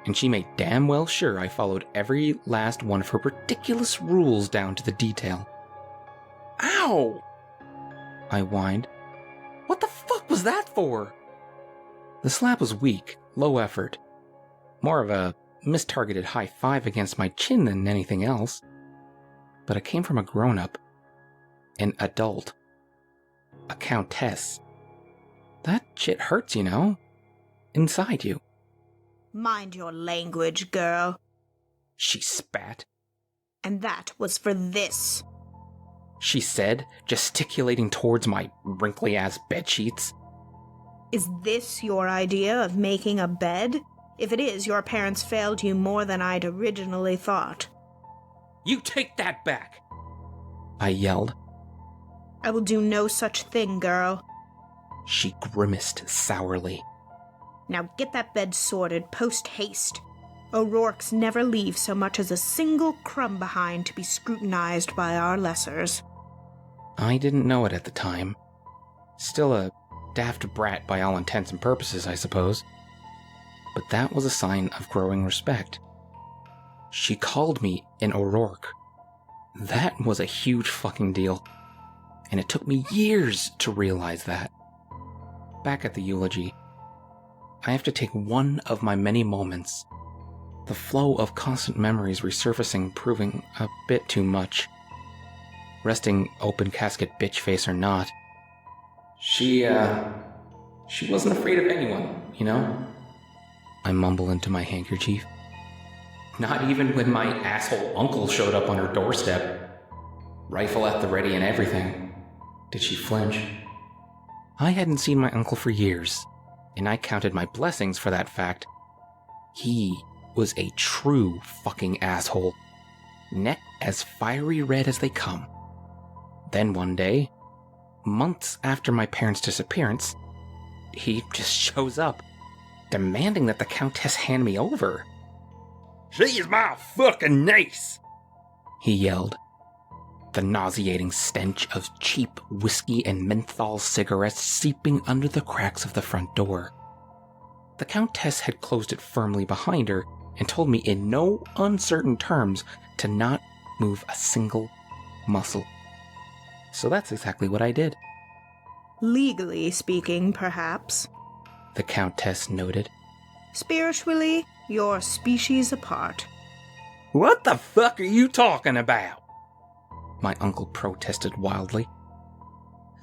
[SPEAKER 1] and she made damn well sure I followed every last one of her ridiculous rules down to the detail. Ow! I whined. What the fuck was that for? The slap was weak, low effort. More of a mistargeted high five against my chin than anything else. But it came from a grown-up. An adult. A countess. That shit hurts, you know? Inside you.
[SPEAKER 5] Mind your language, girl.
[SPEAKER 1] She spat.
[SPEAKER 5] And that was for this.
[SPEAKER 1] She said, gesticulating towards my wrinkly-ass bedsheets.
[SPEAKER 5] Is this your idea of making a bed? If it is, your parents failed you more than I'd originally thought.
[SPEAKER 1] You take that back! I yelled.
[SPEAKER 5] I will do no such thing, girl.
[SPEAKER 1] She grimaced sourly.
[SPEAKER 5] Now get that bed sorted post-haste. O'Rourke's never leave so much as a single crumb behind to be scrutinized by our lessers.
[SPEAKER 1] I didn't know it at the time. Still a daft brat by all intents and purposes, I suppose. But that was a sign of growing respect. She called me an O'Rourke. That was a huge fucking deal. And it took me years to realize that. Back at the eulogy, I have to take one of my many moments. The flow of constant memories resurfacing proving a bit too much. Resting open casket bitch face or not. She wasn't afraid of anyone, you know? I mumble into my handkerchief. Not even when my asshole uncle showed up on her doorstep. Rifle at the ready and everything. Did she flinch? I hadn't seen my uncle for years, and I counted my blessings for that fact. He was a true fucking asshole. Neck as fiery red as they come. Then one day, months after my parents' disappearance, he just shows up, demanding that the Countess hand me over. She's my fucking niece! He yelled, the nauseating stench of cheap whiskey and menthol cigarettes seeping under the cracks of the front door. The Countess had closed it firmly behind her and told me in no uncertain terms to not move a single muscle. So that's exactly what I did.
[SPEAKER 5] Legally speaking, perhaps.
[SPEAKER 1] The Countess noted.
[SPEAKER 5] Spiritually, you're species apart.
[SPEAKER 1] What the fuck are you talking about? My uncle protested wildly.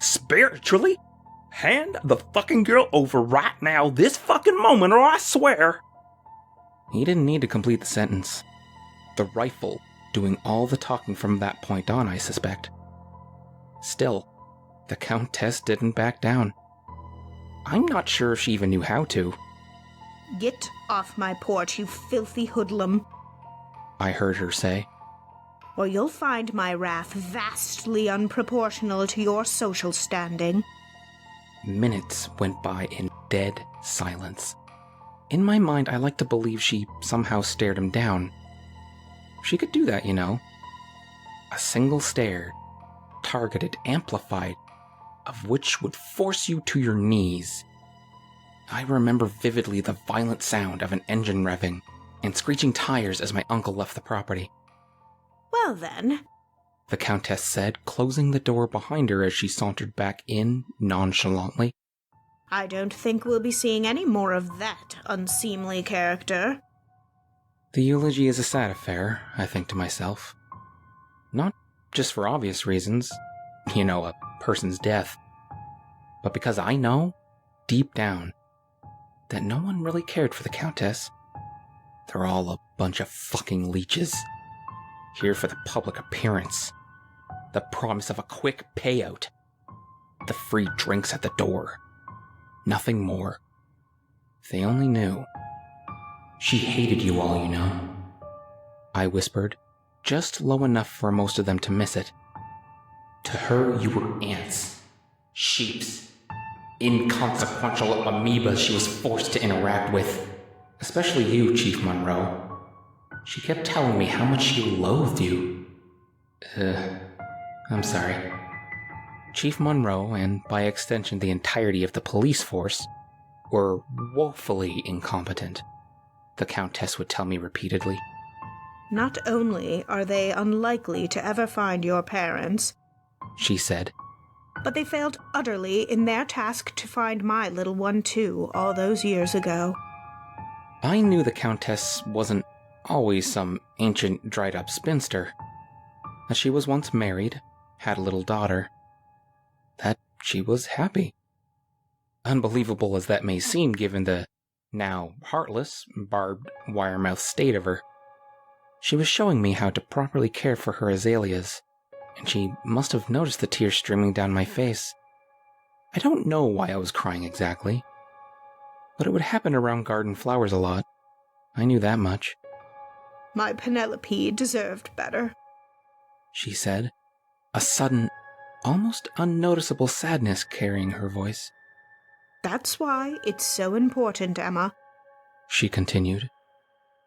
[SPEAKER 1] Spiritually? Hand the fucking girl over right now, this fucking moment, or I swear. He didn't need to complete the sentence. The rifle doing all the talking from that point on, I suspect. Still, the Countess didn't back down. I'm not sure if she even knew how to.
[SPEAKER 5] Get off my porch, you filthy hoodlum,
[SPEAKER 1] I heard her say.
[SPEAKER 5] Or you'll find my wrath vastly unproportional to your social standing.
[SPEAKER 1] Minutes went by in dead silence. In my mind, I like to believe she somehow stared him down. She could do that, you know. A single stare, targeted, amplified, of which would force you to your knees. I remember vividly the violent sound of an engine revving and screeching tires as my uncle left the property.
[SPEAKER 5] Well then,
[SPEAKER 1] the Countess said, closing the door behind her as she sauntered back in nonchalantly.
[SPEAKER 5] I don't think we'll be seeing any more of that unseemly character.
[SPEAKER 1] The eulogy is a sad affair, I think to myself. Not just for obvious reasons, a person's death, but because I know, deep down, that no one really cared for the Countess. They're all a bunch of fucking leeches, here for the public appearance, the promise of a quick payout, the free drinks at the door. Nothing more. If they only knew. She hated you all, I whispered, just low enough for most of them to miss it. To her, you were ants, sheeps, inconsequential amoebas she was forced to interact with. Especially you, Chief Monroe. She kept telling me how much she loathed you. I'm sorry. Chief Monroe, and by extension the entirety of the police force, were woefully incompetent, the Countess would tell me repeatedly.
[SPEAKER 5] Not only are they unlikely to ever find your parents,
[SPEAKER 1] she said,
[SPEAKER 5] but they failed utterly in their task to find my little one too, all those years ago.
[SPEAKER 1] I knew the Countess wasn't always some ancient, dried-up spinster. That she was once married, had a little daughter. That she was happy. Unbelievable as that may seem given the now heartless, barbed wire-mouthed state of her. She was showing me how to properly care for her azaleas, and she must have noticed the tears streaming down my face. I don't know why I was crying exactly, but it would happen around garden flowers a lot. I knew that much.
[SPEAKER 5] My Penelope deserved better,
[SPEAKER 1] she said, a sudden, almost unnoticeable sadness carrying her voice.
[SPEAKER 5] That's why it's so important, Emma,
[SPEAKER 1] she continued,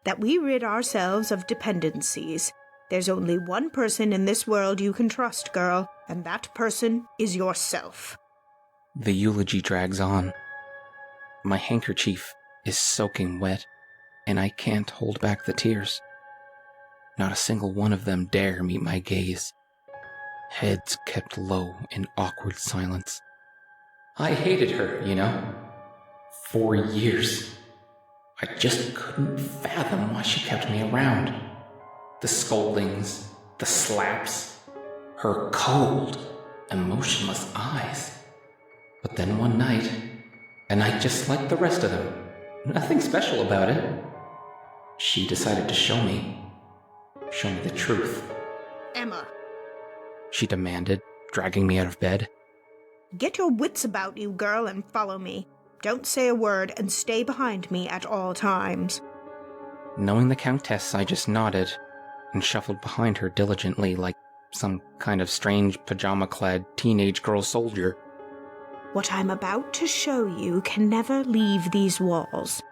[SPEAKER 5] that we rid ourselves of dependencies. There's only one person in this world you can trust, girl, and that person is yourself.
[SPEAKER 1] The eulogy drags on. My handkerchief is soaking wet, and I can't hold back the tears. Not a single one of them dare meet my gaze. Heads kept low in awkward silence. I hated her, 4 years. I just couldn't fathom why she kept me around. The scoldings, the slaps, her cold, emotionless eyes. But then one night, a night just like the rest of them, nothing special about it, she decided to show me the truth.
[SPEAKER 5] Emma,
[SPEAKER 1] she demanded, dragging me out of bed.
[SPEAKER 5] Get your wits about you, girl, and follow me. Don't say a word and stay behind me at all times.
[SPEAKER 1] Knowing the Countess, I just nodded and shuffled behind her diligently like some kind of strange pajama-clad teenage girl soldier.
[SPEAKER 5] What I'm about to show you can never leave these walls,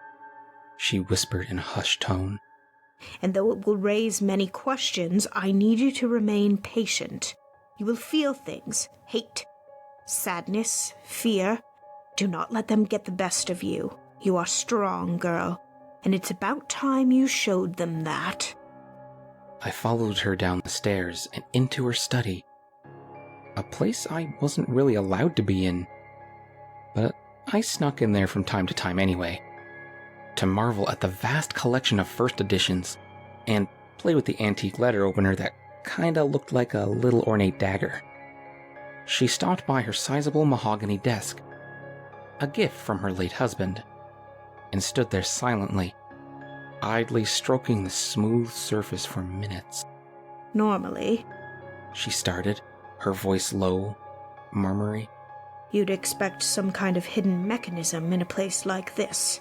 [SPEAKER 1] she whispered in a hushed tone.
[SPEAKER 5] And though it will raise many questions, I need you to remain patient. You will feel things, hate, sadness, fear. Do not let them get the best of you. You are strong, girl, and it's about time you showed them that.
[SPEAKER 1] I followed her down the stairs and into her study. A place I wasn't really allowed to be in, but I snuck in there from time to time anyway, to marvel at the vast collection of first editions and play with the antique letter opener that kinda looked like a little ornate dagger. She stopped by her sizable mahogany desk, a gift from her late husband, and stood there silently, idly stroking the smooth surface for minutes.
[SPEAKER 5] Normally,
[SPEAKER 1] she started, her voice low, murmury.
[SPEAKER 5] You'd expect some kind of hidden mechanism in a place like this.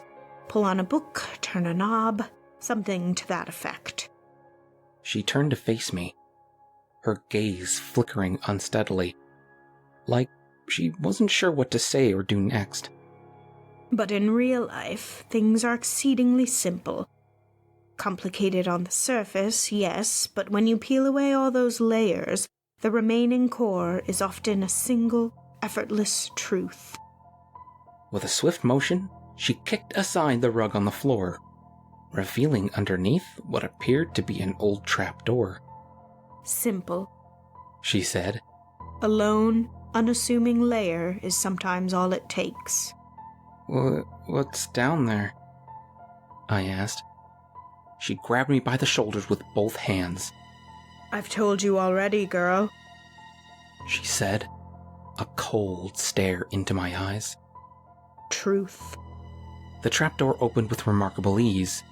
[SPEAKER 5] Pull on a book, turn a knob, something to that effect.
[SPEAKER 1] She turned to face me, her gaze flickering unsteadily, like she wasn't sure what to say or do next.
[SPEAKER 5] But in real life, things are exceedingly simple. Complicated on the surface, yes, but when you peel away all those layers, the remaining core is often a single, effortless truth.
[SPEAKER 1] With a swift motion, she kicked aside the rug on the floor, revealing underneath what appeared to be an old trapdoor.
[SPEAKER 5] Simple,
[SPEAKER 1] she said.
[SPEAKER 5] A lone, unassuming layer is sometimes all it takes.
[SPEAKER 1] What's down there? I asked. She grabbed me by the shoulders with both hands.
[SPEAKER 5] I've told you already, girl.
[SPEAKER 1] She said, a cold stare into my eyes.
[SPEAKER 5] Truth.
[SPEAKER 1] The trapdoor opened with remarkable ease.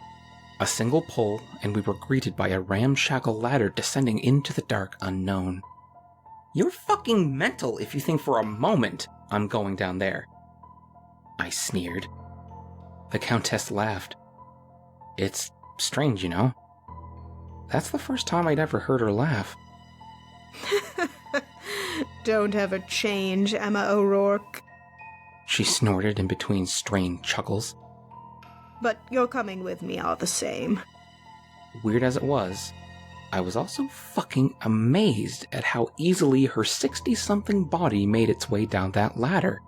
[SPEAKER 1] A single pull, and we were greeted by a ramshackle ladder descending into the dark unknown. You're fucking mental if you think for a moment I'm going down there, I sneered. The Countess laughed. It's strange, you know. That's the first time I'd ever heard her laugh.
[SPEAKER 5] Don't ever change, Emma O'Rourke.
[SPEAKER 1] She snorted in between strained chuckles.
[SPEAKER 5] But you're coming with me all the same.
[SPEAKER 1] Weird as it was, I was also fucking amazed at how easily her 60-something body made its way down that ladder.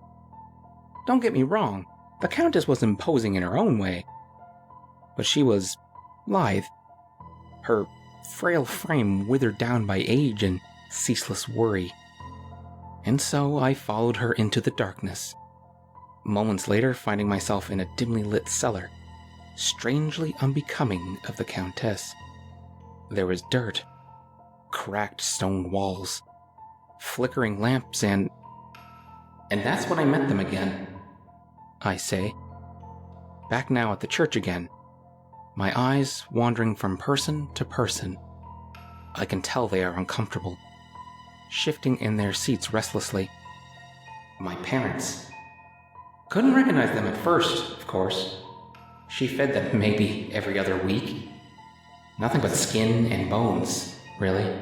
[SPEAKER 1] Don't get me wrong, the Countess was imposing in her own way. But she was lithe. Her frail frame withered down by age and ceaseless worry. And so I followed her into the darkness, moments later finding myself in a dimly lit cellar, strangely unbecoming of the Countess. There was dirt, cracked stone walls, flickering lamps, and that's when I met them again, I say. Back now at the church again, my eyes wandering from person to person. I can tell they are uncomfortable, shifting in their seats restlessly. My parents. Couldn't recognize them at first, of course. She fed them maybe every other week. Nothing but skin and bones, really.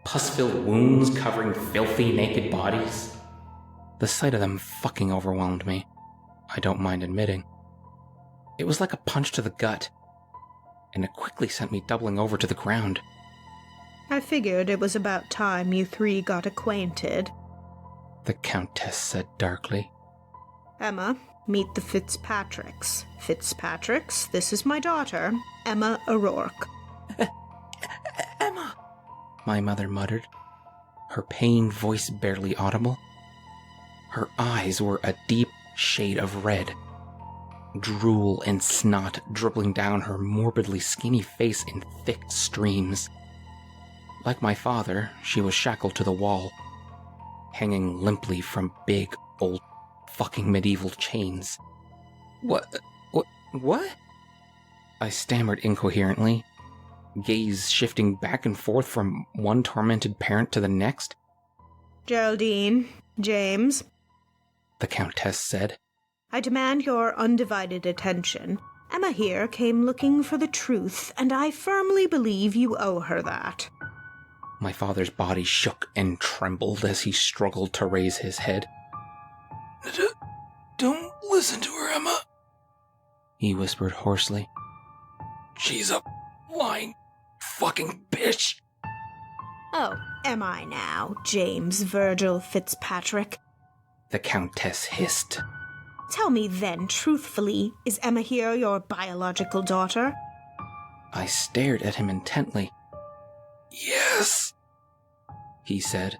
[SPEAKER 1] Pus-filled wounds covering filthy, naked bodies. The sight of them fucking overwhelmed me, I don't mind admitting. It was like a punch to the gut, and it quickly sent me doubling over to the ground.
[SPEAKER 5] I figured it was about time you three got acquainted,
[SPEAKER 1] the Countess said darkly.
[SPEAKER 5] Emma, meet the Fitzpatricks. Fitzpatricks, this is my daughter, Emma O'Rourke.
[SPEAKER 1] Emma, my mother muttered, her pained voice barely audible. Her eyes were a deep shade of red, drool and snot dribbling down her morbidly skinny face in thick streams. Like my father, she was shackled to the wall, hanging limply from big, old, fucking medieval chains. What? I stammered incoherently, gaze shifting back and forth from one tormented parent to the next.
[SPEAKER 5] Geraldine, James,
[SPEAKER 1] the Countess said.
[SPEAKER 5] I demand your undivided attention. Emma here came looking for the truth, and I firmly believe you owe her that.
[SPEAKER 1] My father's body shook and trembled as he struggled to raise his head. Don't listen to her, Emma, he whispered hoarsely. She's a lying fucking bitch.
[SPEAKER 5] Oh, am I now, James Virgil Fitzpatrick?
[SPEAKER 1] The Countess hissed.
[SPEAKER 5] Tell me then, truthfully, is Emma here your biological daughter?
[SPEAKER 1] I stared at him intently. Yes, he said.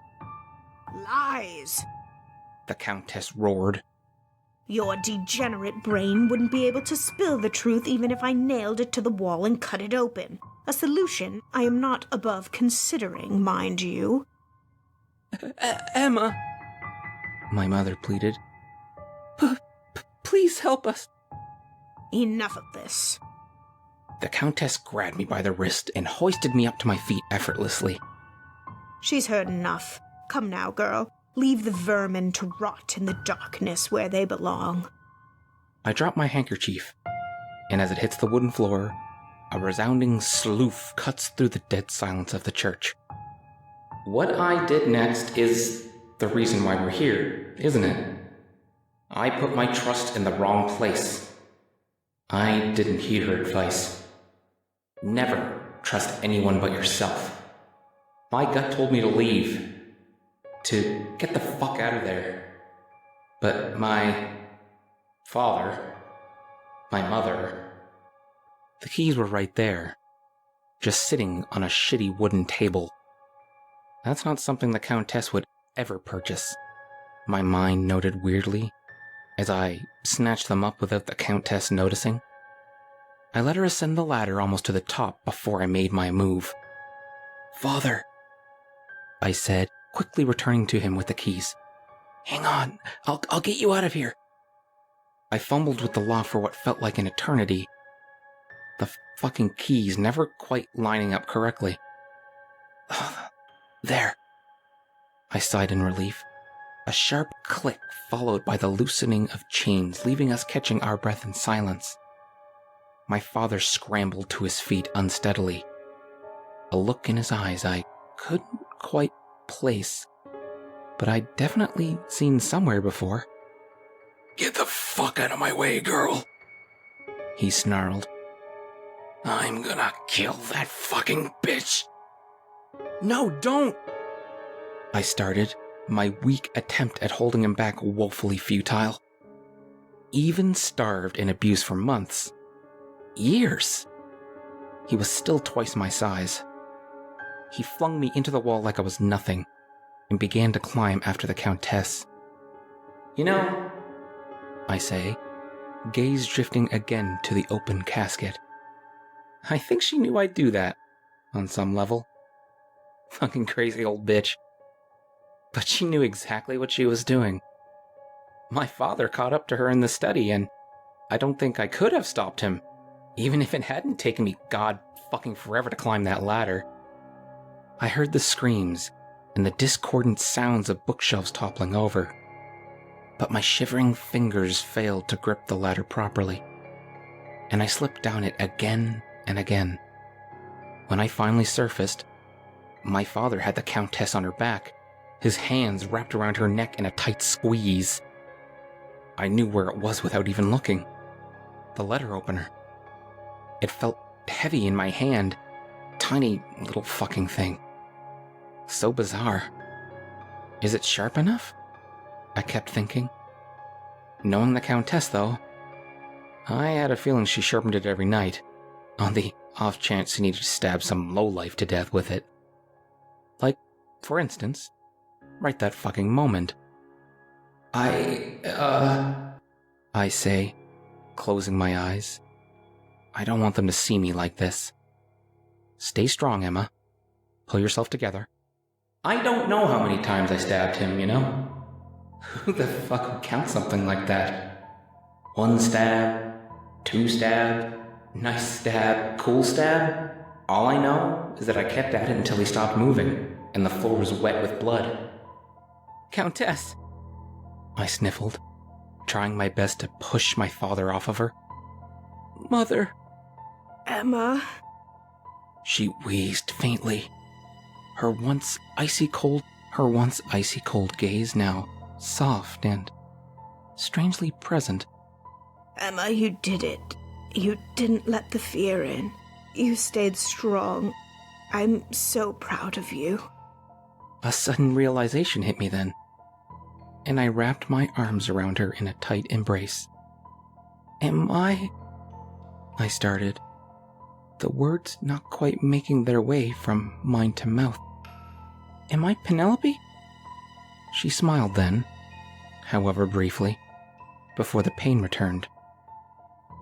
[SPEAKER 5] Lies,
[SPEAKER 1] the Countess roared.
[SPEAKER 5] Your degenerate brain wouldn't be able to spill the truth even if I nailed it to the wall and cut it open. A solution I am not above considering, mind you.
[SPEAKER 1] Emma, my mother pleaded. Please help us.
[SPEAKER 5] Enough of this.
[SPEAKER 1] The Countess grabbed me by the wrist and hoisted me up to my feet effortlessly.
[SPEAKER 5] She's heard enough. Come now, girl. Leave the vermin to rot in the darkness where they belong.
[SPEAKER 1] I drop my handkerchief, and as it hits the wooden floor, a resounding sloof cuts through the dead silence of the church. What I did next is the reason why we're here, isn't it? I put my trust in the wrong place. I didn't heed her advice. Never trust anyone but yourself. My gut told me to leave, to get the fuck out of there. But my father, my mother, the keys were right there, just sitting on a shitty wooden table. That's not something the Countess would ever purchase, my mind noted weirdly. as I snatched them up without the Countess noticing. I let her ascend the ladder almost to the top before I made my move. "Father," I said, quickly returning to him with the keys. "Hang on, I'll get you out of here." I fumbled with the lock for what felt like an eternity. The fucking keys never quite lining up correctly. "There." I sighed in relief. A sharp click followed by the loosening of chains, leaving us catching our breath in silence. My father scrambled to his feet unsteadily. A look in his eyes I couldn't quite place, but I'd definitely seen somewhere before. "Get the fuck out of my way, girl," he snarled. "I'm gonna kill that fucking bitch." "No, don't!" I started, my weak attempt at holding him back woefully futile. Even starved and abused for months, years, he was still twice my size. He flung me into the wall like I was nothing, and began to climb after the Countess. "You know," I say, gaze drifting again to the open casket. I think she knew I'd do that, on some level. Fucking crazy old bitch. But she knew exactly what she was doing. My father caught up to her in the study, and I don't think I could have stopped him, even if it hadn't taken me god fucking forever to climb that ladder. I heard the screams and the discordant sounds of bookshelves toppling over, but my shivering fingers failed to grip the ladder properly, and I slipped down it again and again. When I finally surfaced, my father had the Countess on her back, his hands wrapped around her neck in a tight squeeze. I knew where it was without even looking. The letter opener. It felt heavy in my hand. Tiny little fucking thing. So bizarre. Is it sharp enough? I kept thinking. Knowing the Countess, though, I had a feeling she sharpened it every night, on the off chance she needed to stab some lowlife to death with it. Like, for instance, right that fucking moment. I say, closing my eyes. I don't want them to see me like this. Stay strong, Emma. Pull yourself together. I don't know how many times I stabbed him, you know? Who the fuck would count something like that? 1 stab, 2 stab, nice stab, cool stab? All I know is that I kept at it until he stopped moving, and the floor was wet with blood. Countess! I sniffled, trying my best to push my father off of her. Mother!
[SPEAKER 5] Emma?
[SPEAKER 1] She wheezed faintly, her once icy cold gaze now soft and strangely present.
[SPEAKER 5] Emma, you did it. You didn't let the fear in. You stayed strong. I'm so proud of you.
[SPEAKER 1] A sudden realization hit me then, and I wrapped my arms around her in a tight embrace. Am I started, the words not quite making their way from mind to mouth. Am I Penelope? She smiled then, however briefly, before the pain returned.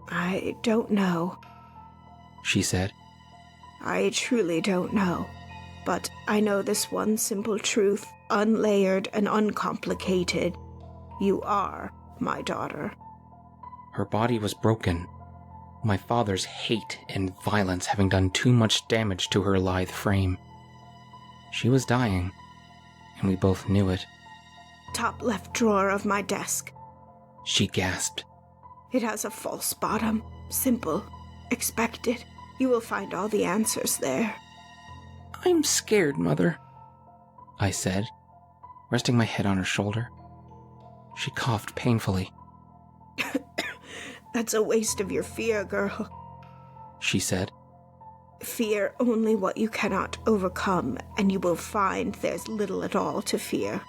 [SPEAKER 5] I don't know,
[SPEAKER 1] she said.
[SPEAKER 5] I truly don't know, but I know this one simple truth, unlayered and uncomplicated. You are my daughter.
[SPEAKER 1] Her body was broken, my father's hate and violence having done too much damage to her lithe frame. She was dying, and we both knew it.
[SPEAKER 5] Top left drawer of my desk.
[SPEAKER 1] She gasped.
[SPEAKER 5] It has a false bottom. Simple. Expected. You will find all the answers there.
[SPEAKER 1] I'm scared, Mother, I said, resting my head on her shoulder. She coughed painfully.
[SPEAKER 5] That's a waste of your fear, girl,
[SPEAKER 1] she said.
[SPEAKER 5] Fear only what you cannot overcome, and you will find there's little at all to fear.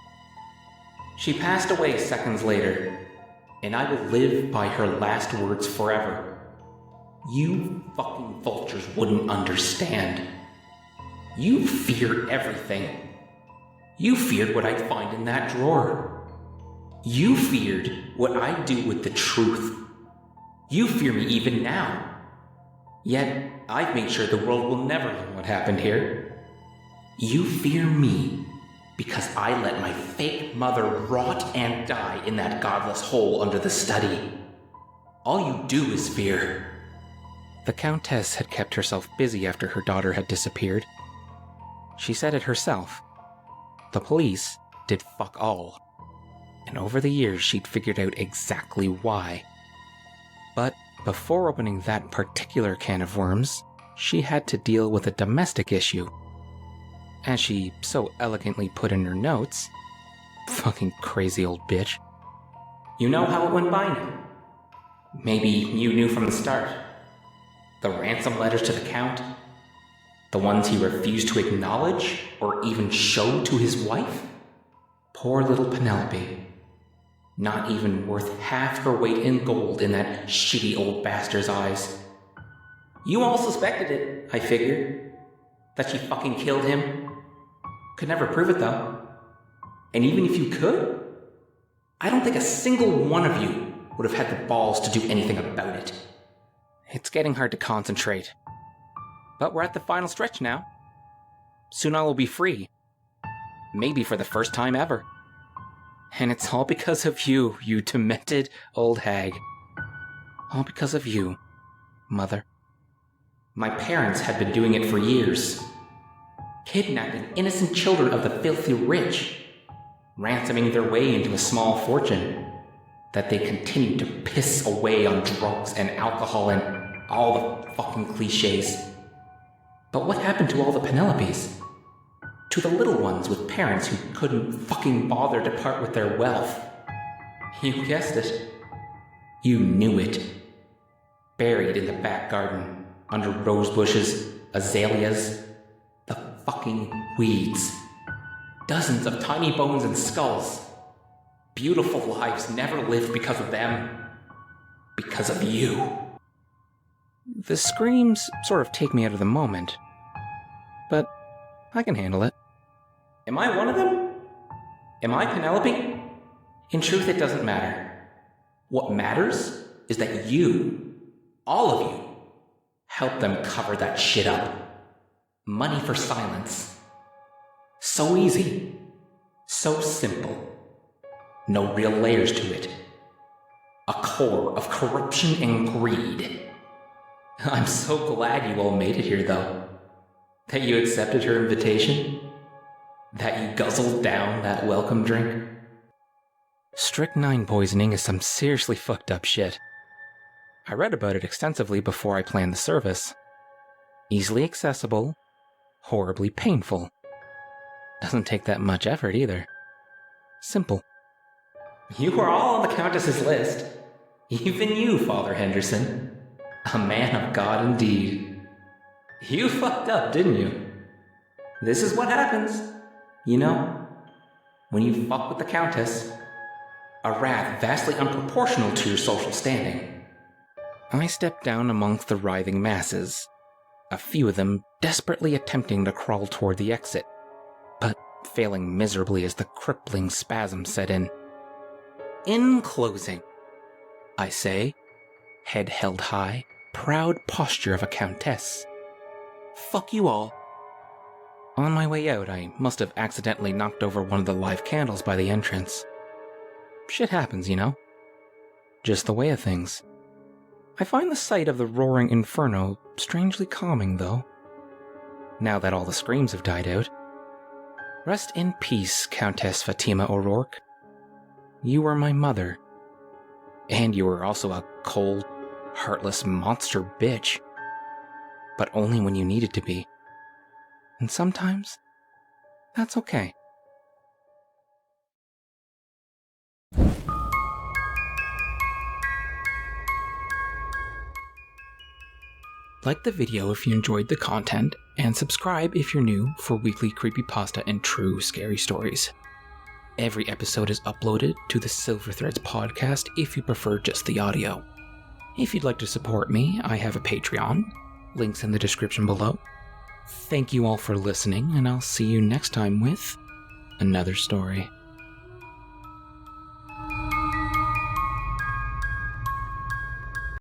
[SPEAKER 1] She passed away seconds later, and I will live by her last words forever. You fucking vultures wouldn't understand. You fear everything. You feared what I'd find in that drawer. You feared what I'd do with the truth. You fear me even now. Yet, I've made sure the world will never learn what happened here. You fear me because I let my fake mother rot and die in that godless hole under the study. All you do is fear. The Countess had kept herself busy after her daughter had disappeared. She said it herself. The police did fuck all. And over the years she'd figured out exactly why. But before opening that particular can of worms, she had to deal with a domestic issue. As she so elegantly put in her notes, fucking crazy old bitch. You know how it went by now. Maybe you knew from the start. The ransom letters to the Count, the ones he refused to acknowledge or even show to his wife. Poor little Penelope. Not even worth half her weight in gold in that shitty old bastard's eyes. You all suspected it, I figured. That she fucking killed him. Could never prove it though. And even if you could, I don't think a single one of you would have had the balls to do anything about it. It's getting hard to concentrate. But we're at the final stretch now. Soon I will be free. Maybe for the first time ever. And it's all because of you, you demented old hag. All because of you, Mother. My parents had been doing it for years. Kidnapping innocent children of the filthy rich. Ransoming their way into a small fortune that they continued to piss away on drugs and alcohol and all the fucking cliches. But what happened to all the Penelopes? To the little ones with parents who couldn't fucking bother to part with their wealth? You guessed it. You knew it. Buried in the back garden, under rose bushes, azaleas, the fucking weeds. Dozens of tiny bones and skulls. Beautiful lives never lived because of them. Because of you. The screams sort of take me out of the moment. But I can handle it. Am I one of them? Am I Penelope? In truth, it doesn't matter. What matters is that you, all of you, help them cover that shit up. Money for silence. So easy. So simple. No real layers to it. A core of corruption and greed. I'm so glad you all made it here, though. That you accepted her invitation. That you guzzled down that welcome drink. Strychnine poisoning is some seriously fucked up shit. I read about it extensively before I planned the service. Easily accessible, horribly painful. Doesn't take that much effort either. Simple. You were all on the Countess's list. Even you, Father Henderson. A man of God indeed. You fucked up, didn't you? This is what happens. You know, when you fuck with the Countess. A wrath vastly unproportional to your social standing. I stepped down amongst the writhing masses, a few of them desperately attempting to crawl toward the exit, but failing miserably as the crippling spasm set in. In closing, I say, head held high, proud posture of a countess. Fuck you all. On my way out, I must have accidentally knocked over one of the live candles by the entrance. Shit happens, you know? Just the way of things. I find the sight of the roaring inferno strangely calming, though. Now that all the screams have died out. Rest in peace, Countess Fatima O'Rourke. You were my mother. And you were also a cold, heartless monster bitch. But only when you needed to be. And sometimes, that's okay. Like the video if you enjoyed the content, and subscribe if you're new for weekly creepypasta and true scary stories. Every episode is uploaded to the SilverThreads podcast if you prefer just the audio. If you'd like to support me, I have a Patreon. Links in the description below. Thank you all for listening, and I'll see you next time with another story.